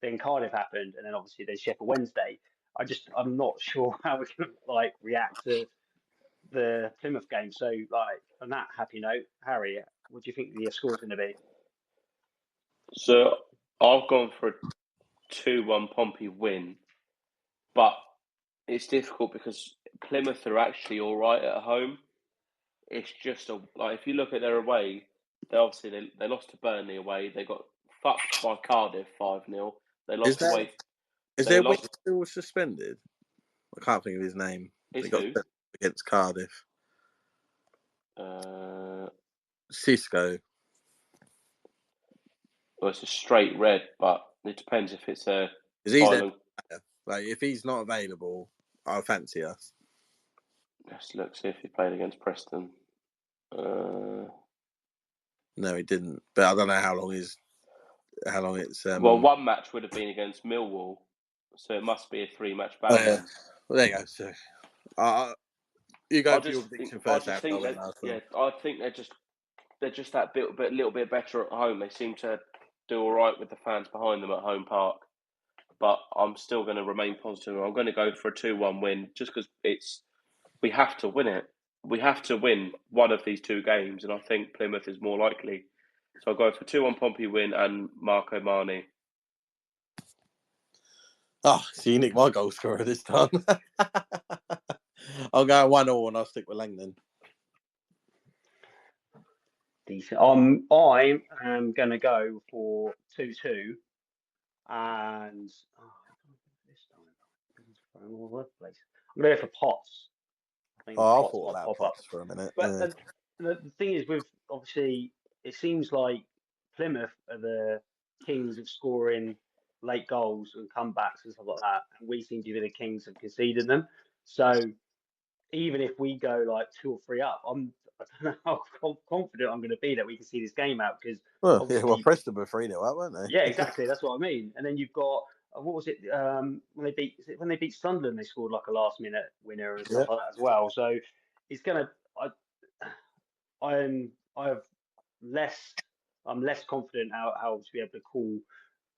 Then Cardiff happened, and then obviously there's Sheffield Wednesday. I'm not sure how we can like react to the Plymouth game. So like on that happy note, Harry, what do you think the score's going to be? So I've gone for a 2-1 Pompey win, but it's difficult because Plymouth are actually all right at home. It's just like if you look at their away, they lost to Burnley away. They got fucked by Cardiff 5-0. They Is lost that away. is They their wing lost. still suspended? I can't think of his name. Is They got who? against Cardiff. Cisco. Well, it's a straight red, but it depends if it's a Because he's their violent. player. Like if he's not available, I'll fancy us. Let's look, see if he played against Preston. No, he didn't. But I don't know how long his how long it's. Well, one match would have been against Millwall, so it must be a 3-match ban. Yeah. Well, there you go. So, you go for your prediction first. I think they're just that little bit better at home. They seem to do all right with the fans behind them at home park. But I'm still going to remain positive. I'm going to go for a 2-1 win, just because we have to win it. We have to win one of these two games, and I think Plymouth is more likely. So I'll go for 2-1 Pompey win and Marco Mane. Oh, so you nicked my goal scorer this time. I'll go 1-1 and I'll stick with Langdon. Decent. I'm going to go for 2-2, and this time I'm all over the place. I'm going to go for Potts. I thought about Potts for a minute. But the thing is, with obviously, it seems like Plymouth are the kings of scoring late goals and comebacks and stuff like that, and we seem to be the kings of conceding them. So even if we go like 2 or 3 up, I don't know how confident I'm going to be that we can see this game out, because Preston were 3-0 up, weren't they? Yeah, exactly. That's what I mean. And then you've got what was it? When they beat Sunderland, they scored like a last-minute winner and stuff like that as well. So it's gonna. I'm less confident how to be able to call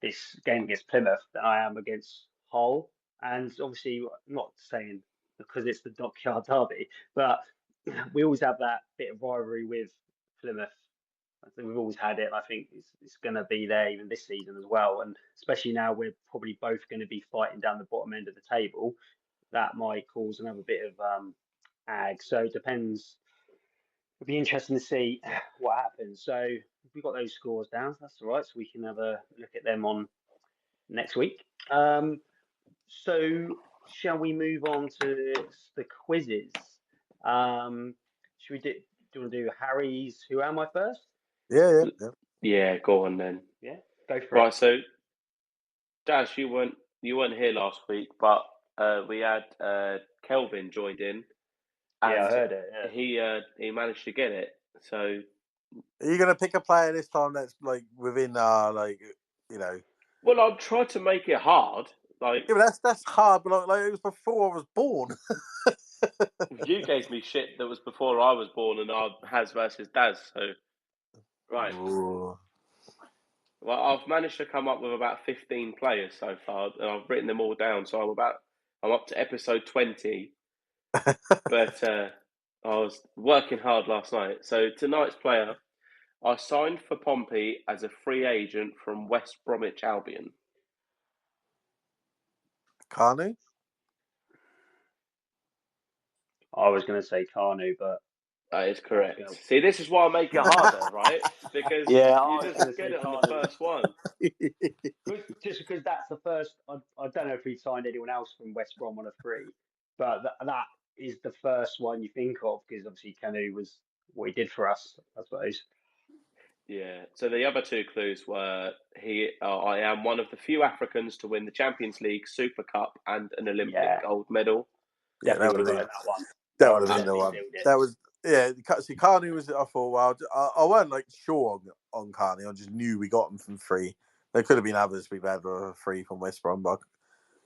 this game against Plymouth than I am against Hull. And obviously, I'm not saying because it's the Dockyard Derby, but we always have that bit of rivalry with Plymouth. I think we've always had it. I think it's going to be there even this season as well. And especially now we're probably both going to be fighting down the bottom end of the table. That might cause another bit of ag. So it depends. It'll be interesting to see what happens. So if we've got those scores down, that's all right. So we can have a look at them on next week. So shall we move on to the quizzes? Should we do you want to do Harry's Who Am I first? Yeah, go on then. Yeah, go for it. Right, so Daz, you weren't here last week, but we had Kelvin joined in. And I heard it. Yeah. He managed to get it. So, are you going to pick a player this time that's like within Well, I'll try to make it hard. Like, yeah, but that's hard. But like it was before I was born. You gave me shit that was before I was born, and I has versus Daz. So, right. Ooh. Well, I've managed to come up with about 15 players so far, and I've written them all down. So I'm up to episode 20. But I was working hard last night. So tonight's player, I signed for Pompey as a free agent from West Bromwich Albion. Kanu? I was going to say Kanu, but that is correct. See, this is why I make it harder, right? Because you just get it on the first one. Just because that's the first. I don't know if he signed anyone else from West Brom on a free, but that is the first one you think of, because obviously Kanu was what he did for us, I suppose. Yeah. So the other two clues were I am one of the few Africans to win the Champions League, Super Cup, and an Olympic gold medal. Definitely would have got that one. That would have been the one. That was See, Carney was. I thought, well, I weren't like sure on Carney. I just knew we got him from free. There could have been others we've had free from West Brom, but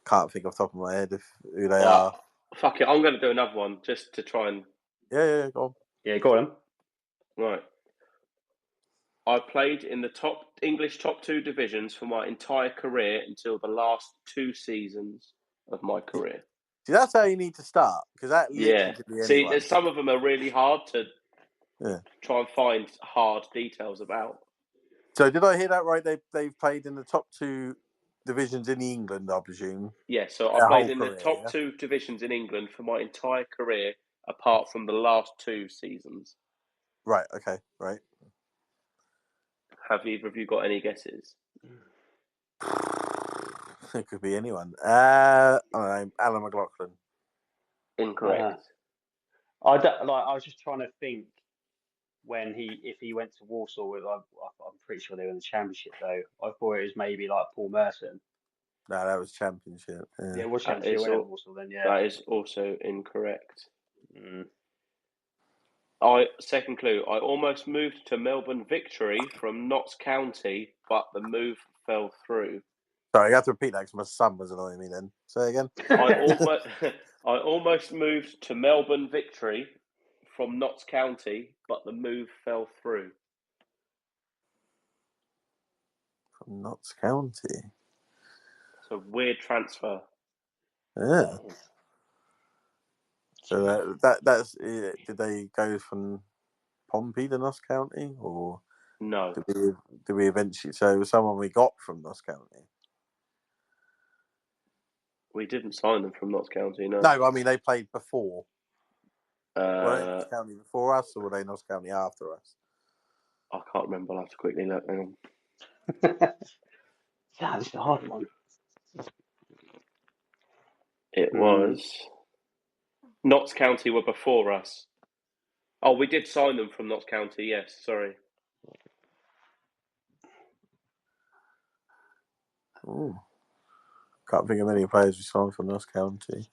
I can't think off the top of my head who they are. Fuck it, I'm going to do another one just to try and. Yeah, go on. Yeah, go on. Right. I played in the English top 2 divisions for my entire career until the last 2 seasons of my career. See, that's how you need to start, because that literally could be anyone. See, some of them are really hard to try and find hard details about. So did I hear that right? They've played in the top 2 divisions in England, I presume. Yeah, so I played in the top 2 divisions in England for my entire career, apart from the last 2 seasons. Right. Okay. Right. Have either of you got any guesses? It could be anyone. I don't know. Alan McLaughlin. Incorrect. I was just trying to think if he went to Warsaw with. I'm pretty sure they were in the Championship though. I thought it was maybe like Paul Merson. No, that was Championship. Yeah, it was Championship. Warsaw then. Yeah, that is also incorrect. Second clue. I almost moved to Melbourne Victory from Notts County, but the move fell through. Sorry, you have to repeat that because my son was annoying me then. Say again. I almost moved to Melbourne Victory from Notts County, but the move fell through. From Notts County. It's a weird transfer. Yeah. So that's did they go from Pompey to Notts County, or No. did we eventually? So it was someone we got from Notts County. We didn't sign them from Notts County, no. No, I mean they played before. Were they Uh, Notts County before us, or were they Notts County after us? I can't remember. I'll have to quickly look. Hang on. Yeah, it's a hard one. It was Notts County were before us. Oh, we did sign them from Notts County. Yes, sorry. Ooh. Can't think of any players we signed from Notts County.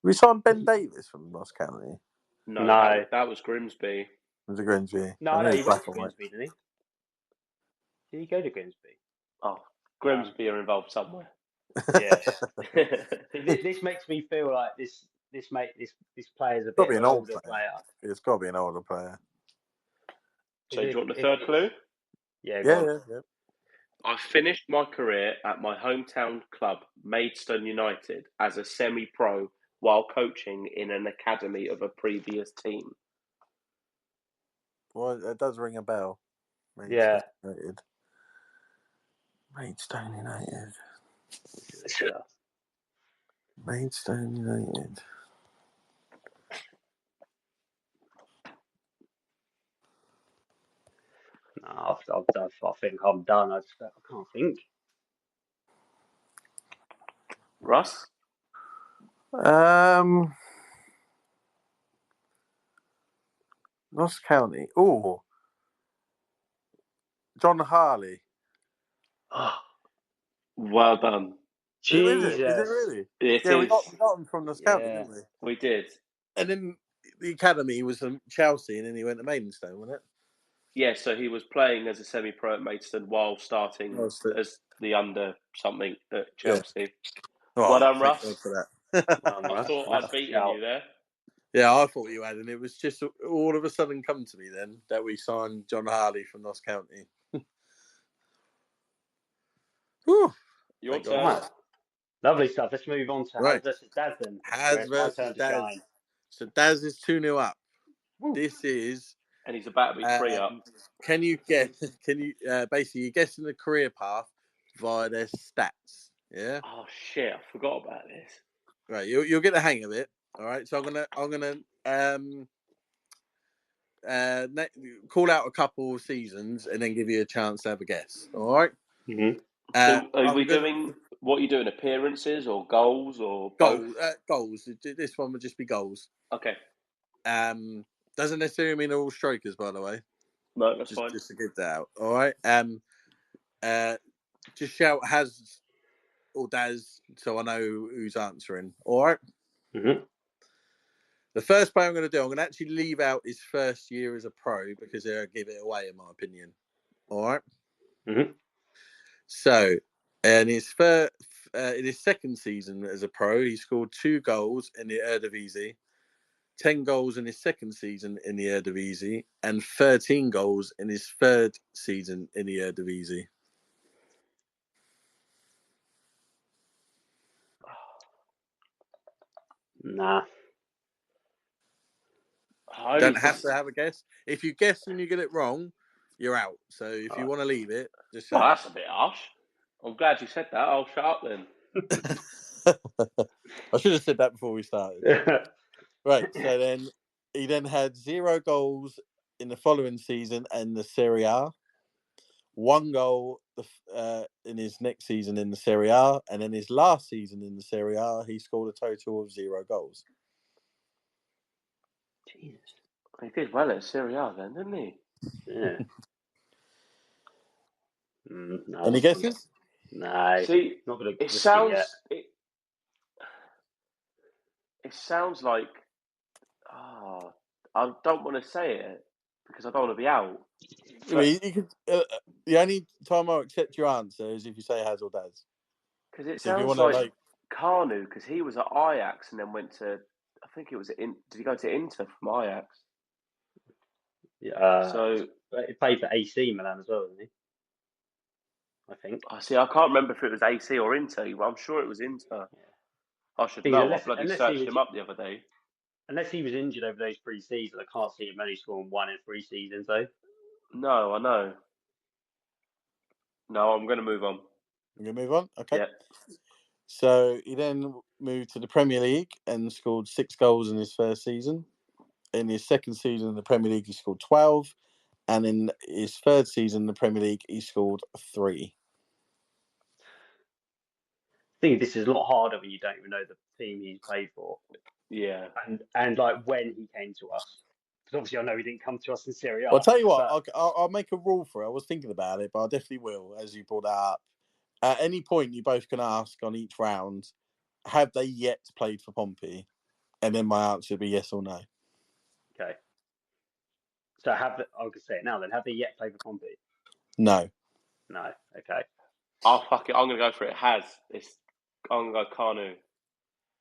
We signed Ben Davis from Notts County. No. That was Grimsby. It was a Grimsby. No, he went to Grimsby, didn't he? Did he go to Grimsby? Oh, Grimsby are involved somewhere. Yes. This makes me feel like this player's a Got to bit be of an an old older player. It's got to be an older player. So do you want the third clue? Yeah, Yeah. I finished my career at my hometown club, Maidstone United, as a semi-pro while coaching in an academy of a previous team. Well, it does ring a bell. Yeah. Maidstone United. Yeah. Maidstone United. No, I think I'm done. I can't think. Russ? Ross County. Oh, John Harley. Well done. Jesus. Is it really? It We is. got him from Ross County, didn't we? We did. And then the academy was from Chelsea, and then he went to Maidstone, wasn't it? Yeah, so he was playing as a semi-pro at Maidstone while starting as the under something at Chelsea. Yeah. Well done, Russ. Thank God for that. I thought I'd beaten you there. Yeah, I thought you had, and it was just all of a sudden come to me then that we signed John Harley from Ross County. Whew. Your turn. Right. Lovely stuff. Let's move on to Haz versus Daz then. Haz versus Daz. So Daz is 2-0 up. Woo. This is, and he's about to be 3 up. Can you basically you're guessing the career path via their stats? Yeah. Oh shit! I forgot about this. Right, you'll get the hang of it. All right. So I'm gonna call out a couple of seasons and then give you a chance to have a guess. All right. Mm-hmm. So are we doing? What are you doing? Appearances or goals or goals? Goals. This one would just be goals. Okay. Doesn't necessarily mean they're all strikers, by the way. No, that's fine. Just to give that out. All right. Just shout Haz or Daz so I know who's answering. All right. Mm-hmm. The first player I'm going to do, I'm going to actually leave out his first year as a pro because they'll give it away, in my opinion. All right. Mm-hmm. So, in his second season as a pro, he scored 2 goals in the Eredivisie, 10 goals in his second season in the Eredivisie, and 13 goals in his third season in the Eredivisie. Nah. You don't have to have a guess. If you guess and you get it wrong, you're out. So if you want to leave it, just well, that's a bit harsh. I'm glad you said that. I'll shut up then. I should have said that before we started. Right. So then he had 0 goals in the following season in the Serie A, 1 goal in his next season in the Serie A, and in his last season in the Serie A, he scored a total of 0 goals. Jesus. He did well at Serie A then, didn't he? Yeah. No, any guesses? No. See, not gonna. It sounds like. I don't want to say it because I don't want to be out. I mean, you could, the only time I'll accept your answer is if you say Has or Does. Because it So if you sounds want to like Kanu, because he was at Ajax and then went to, I think it was, did he go to Inter from Ajax? So he played for AC Milan as well, didn't he? I think. I see. I can't remember if it was AC or Inter. I'm sure it was Inter. Yeah. I should Because know. I bloody searched him up the other day. Unless he was injured over those 3 seasons, I can't see him only scoring 1 in 3 seasons, though. No, I know. No, I'm going to move on. You're going to move on? Okay. Yeah. So he then moved to the Premier League and scored 6 goals in his first season. In his second season in the Premier League, he scored 12. And in his third season in the Premier League, he scored 3. I think this is a lot harder when you don't even know the team he's played for. Yeah. And like when he came to us. Because obviously I know he didn't come to us in Serie A. Well, I'll tell you what, I'll make a rule for it. I was thinking about it, but I definitely will, as you brought that up. At any point, you both can ask on each round, have they yet played for Pompey? And then my answer would be yes or no. Okay. So I can say it now then. Have they yet played for Pompey? No. No. Okay. Oh, fuck it. I'm going to go for it. I'm going to go Kanu.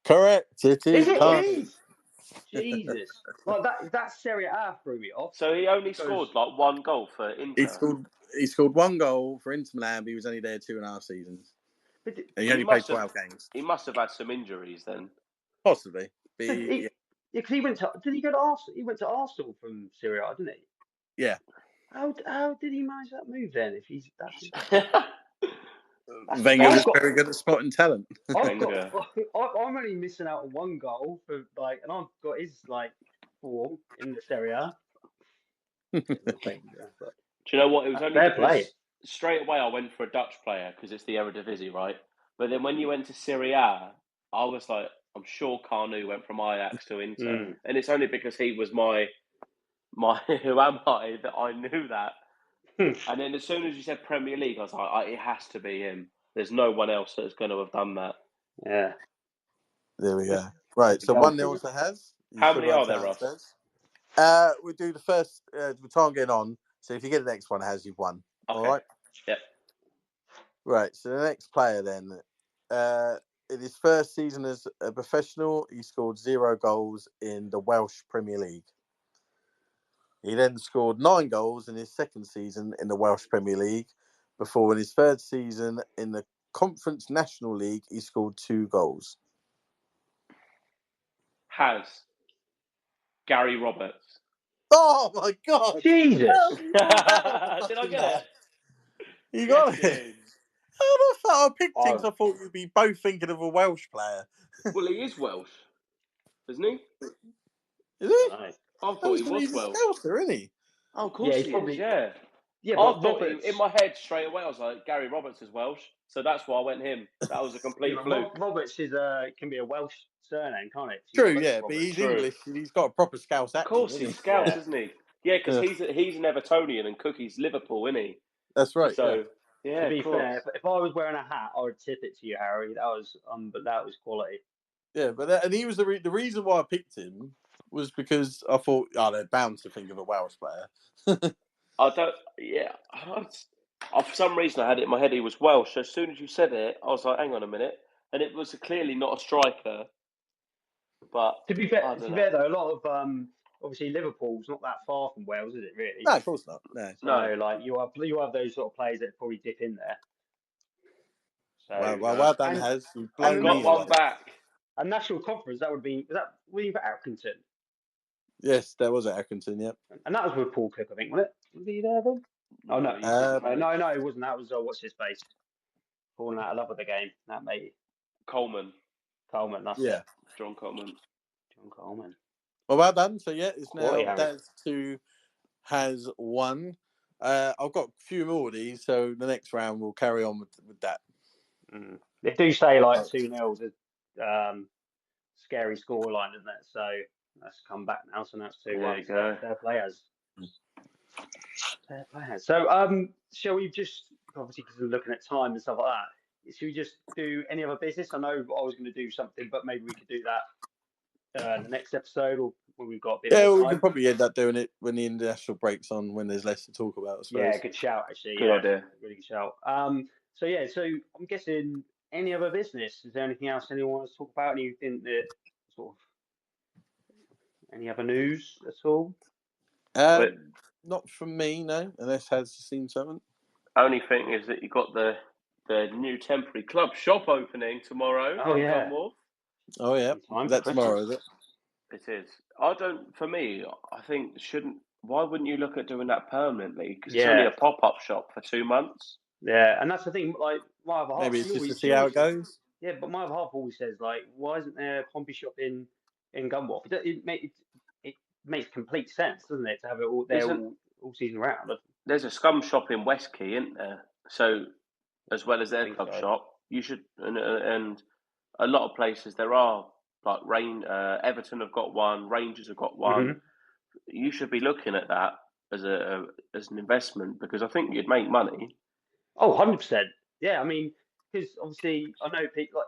Correct. It is Kanu. Jesus. Like that Serie A threw me off. So he only scored like 1 goal for Inter. He scored 1 goal for Inter Milan, but he was only there 2.5 seasons. And he only played 12 games. He must have had some injuries then. Possibly. Yeah, because he went to. Did he go to Arsenal? He went to Arsenal from Serie A, didn't he? Yeah. How did he manage that move then? If he's Wenger was very good at spotting talent. I'm only missing out on 1 goal for and I've got his 4 in the Serie A. Do you know what? It was only because straight away I went for a Dutch player because it's the Eredivisie, right? But then when you went to Serie A, I was like, I'm sure Kanu went from Ajax to Inter, and it's only because he was my who am I that I knew that. And then as soon as you said Premier League, I was like, it has to be him. There's no one else that's going to have done that. Yeah. There we go. Right, so 1-0 to Has. How many are there, Russ? We'll do the first. We'll try and get on. So if you get the next one, Has, you've won. Okay. All right? Yep. Right, so the next player then. In his first season as a professional, he scored 0 goals in the Welsh Premier League. He then scored 9 goals in his second season in the Welsh Premier League, before in his third season in the Conference National League, he scored 2 goals. Has Gary Roberts. Oh my God! Jesus! Did I get it? You got it. How the fuck? I picked him because I thought you'd be both thinking of a Welsh player. Well, he is Welsh, isn't he? Is he? I thought he was Welsh. Scouser, isn't he? Oh, of course he is, yeah. Yeah, I thought in my head straight away, I was like, Gary Roberts is Welsh, so that's why I went him. That was a complete fluke. Roberts can be a Welsh surname, can't it? True, yeah, but he's English and he's got a proper Scouse accent. Of course, he's Scouse, isn't he? Yeah, because he's an Evertonian and Cookie's Liverpool, isn't he? That's right. So yeah, to be fair, if I was wearing a hat, I would tip it to you, Harry. But that was quality. Yeah, but and he was the reason why I picked him was because I thought, they're bound to think of a Welsh player. I don't. Yeah, for some reason I had it in my head he was Welsh. So as soon as you said it, I was like, hang on a minute, and it was clearly not a striker. But to be fair, though, a lot of obviously Liverpool's not that far from Wales, is it? Really? No, of course not. No. Like you have those sort of players that probably dip in there. So, well done, Has. You've blown got one back. A national conference that would be for Accrington. Yes, that was at Accrington. Yep. And that was with Paul Cook, I think, wasn't it? Was he there then? Oh no, no, it wasn't. That was what's his face? Falling out of love with the game. That mate. Coleman. That's it. John Coleman. Well done. So it's now Daz 2, Has 1. I've got a few more of these, so the next round we'll carry on with that. They do say 2-0 is a scary scoreline, isn't it? So that's come back now. So now it's 2-1. Fair players. So shall we just, obviously because we're looking at time and stuff like that, should we just do any other business? I know I was going to do something, but maybe we could do that in the next episode, or when we've got a bit Yeah, more we time. can probably end up doing it when the international break's on, when there's less to talk about, I suppose. Yeah, good shout, actually. Good idea. Really good shout. So I'm guessing any other business? Is there anything else anyone wants to talk about? Anything that sort of any other news at all? Not from me, no, unless has seen something. Only thing is that you got the new temporary club shop opening tomorrow. Oh, in yeah. Gunwharf. Oh yeah, Time is that for tomorrow? Is Christmas. it? It is. For me, I think why wouldn't you look at doing that permanently? Because it's only Yeah, a pop-up shop for 2 months. yeah, and that's the thing. Like my other half, Maybe it's she just to always, see how it goes. yeah, but my other half always says like, why isn't there a Pompey shop in Gunwharf? It makes complete sense, doesn't it, to have it all there all season round? There's a Scum shop in West Key, isn't there? So, as well as their club so. shop, you should, and a lot of places there are, like Everton have got one, Rangers have got one. Mm-hmm. You should be looking at that as an investment, because I think you'd make money. Oh, 100%. Yeah, I mean, because obviously I know people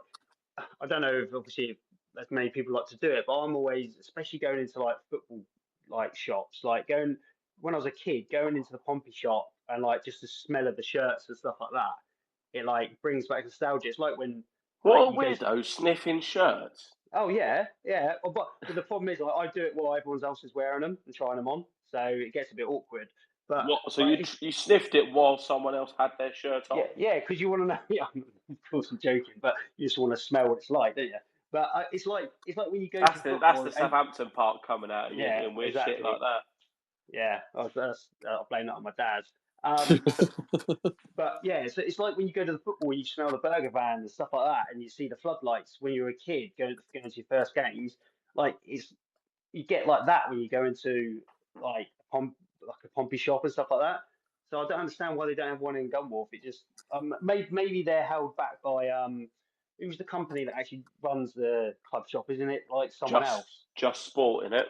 like, I don't know if obviously as many people like to do it, but I'm always, especially going into like football like shops, like going when I was a kid, going into the Pompey shop and like just the smell of the shirts and stuff like that, it like brings back nostalgia. It's like when like What a you go. weirdo sniffing shirts. Oh yeah, yeah. But the problem is, like, I do it while everyone else is wearing them and trying them on, so it gets a bit awkward. But What? So like, you sniffed it while someone else had their shirt on? yeah, because you want to know. Yeah, of course I'm joking, but you just want to smell what it's like, don't you? But it's like when you go to That's football the and Southampton part coming out of you yeah, doing weird shit exactly. like that. Yeah, I'll blame that on my dad. But yeah, so it's like when you go to the football, you smell the burger van and stuff like that, and you see the floodlights when you're a kid going to your first games. Like you get like that when you go into like a Pompey shop and stuff like that. So I don't understand why they don't have one in Gunwharf. It just maybe they're held back by who's the company that actually runs the club shop, isn't it? Like someone else. Just sport in it.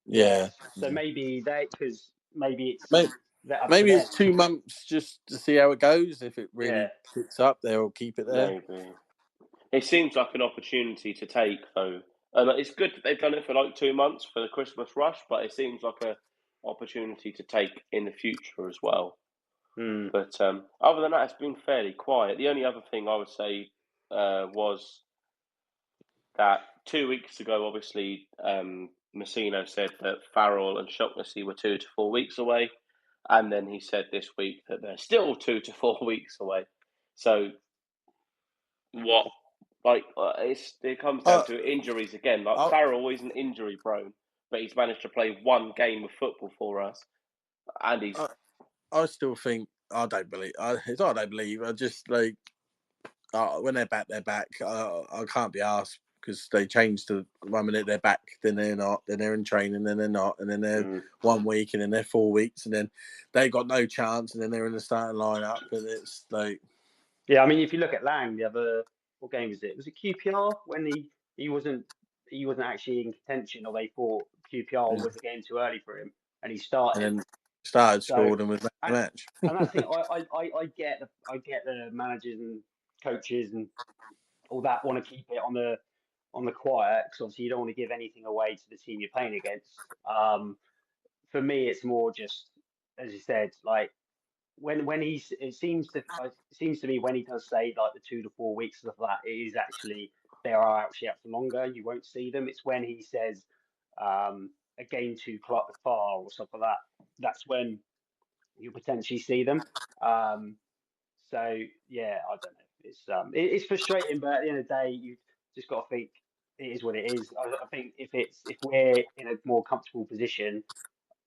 Yeah. So maybe because maybe it's Maybe, that up to maybe them. it's 2 months just to see how it goes. If it really picks up, they'll keep it there. Maybe. It seems like an opportunity to take, though. It's good that they've done it for like 2 months for the Christmas rush, but it seems like an opportunity to take in the future as well. But other than that, it's been fairly quiet. The only other thing I would say was that 2 weeks ago, obviously, Messino said that Farrell and Shaughnessy were 2 to 4 weeks away. And then he said this week that they're still 2 to 4 weeks away. So what? Like it comes down to injuries again. Like Farrell isn't injury prone, but he's managed to play one game of football for us, and he's. I still think I don't believe. It's not I don't believe. I just like when they're back, they're back. I can't be asked because they change to 1 minute they're back, then they're not, then they're in training, then they're not, and then they're 1 week, and then they're 4 weeks, and then they got no chance, and then they're in the starting lineup, and it's like. Yeah, I mean, if you look at Lang, what game was it? Was it QPR when he wasn't actually in contention, or they thought QPR was a game too early for him, and he started. And then scored, and was the match. And that's the thing. I get the managers and coaches and all that want to keep it on the quiet, because obviously you don't want to give anything away to the team you're playing against. For me, it's more just, as you said, like when it seems to me when he does say like the 2 to 4 weeks of that, it is actually they are actually up for longer. You won't see them. It's when he says a game too far or stuff like that. That's when you potentially see them. So yeah, I don't know. It's frustrating, but at the end of the day, you just got to think it is what it is. I think if we're in a more comfortable position,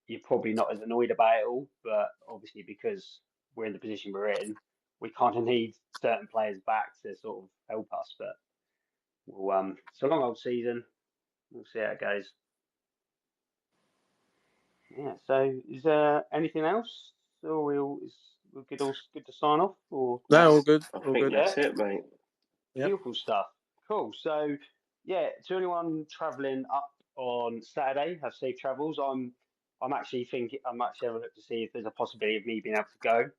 you're probably not as annoyed about it all. But obviously, because we're in the position we're in, we kind of need certain players back to sort of help us. But we'll, it's a long old season. We'll see how it goes. Yeah. So, is there anything else? Or we're good to sign off? Or no, all good. I think that's it, mate. Beautiful stuff. Cool. So, yeah, to anyone travelling up on Saturday, have safe travels. I'm actually having a look to see if there's a possibility of me being able to go.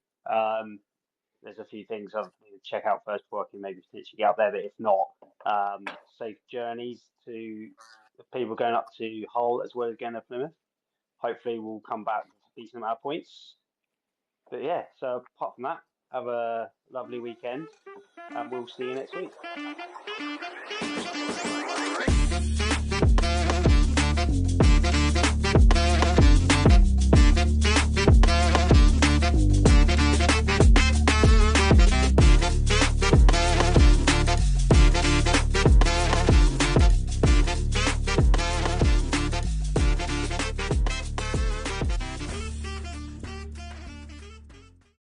There's a few things I need to check out first before I can maybe potentially get up there. But if not, safe journeys to the people going up to Hull as well as going to Plymouth. Hopefully, we'll come back with a decent amount of points. But yeah, so apart from that, have a lovely weekend, and we'll see you next week.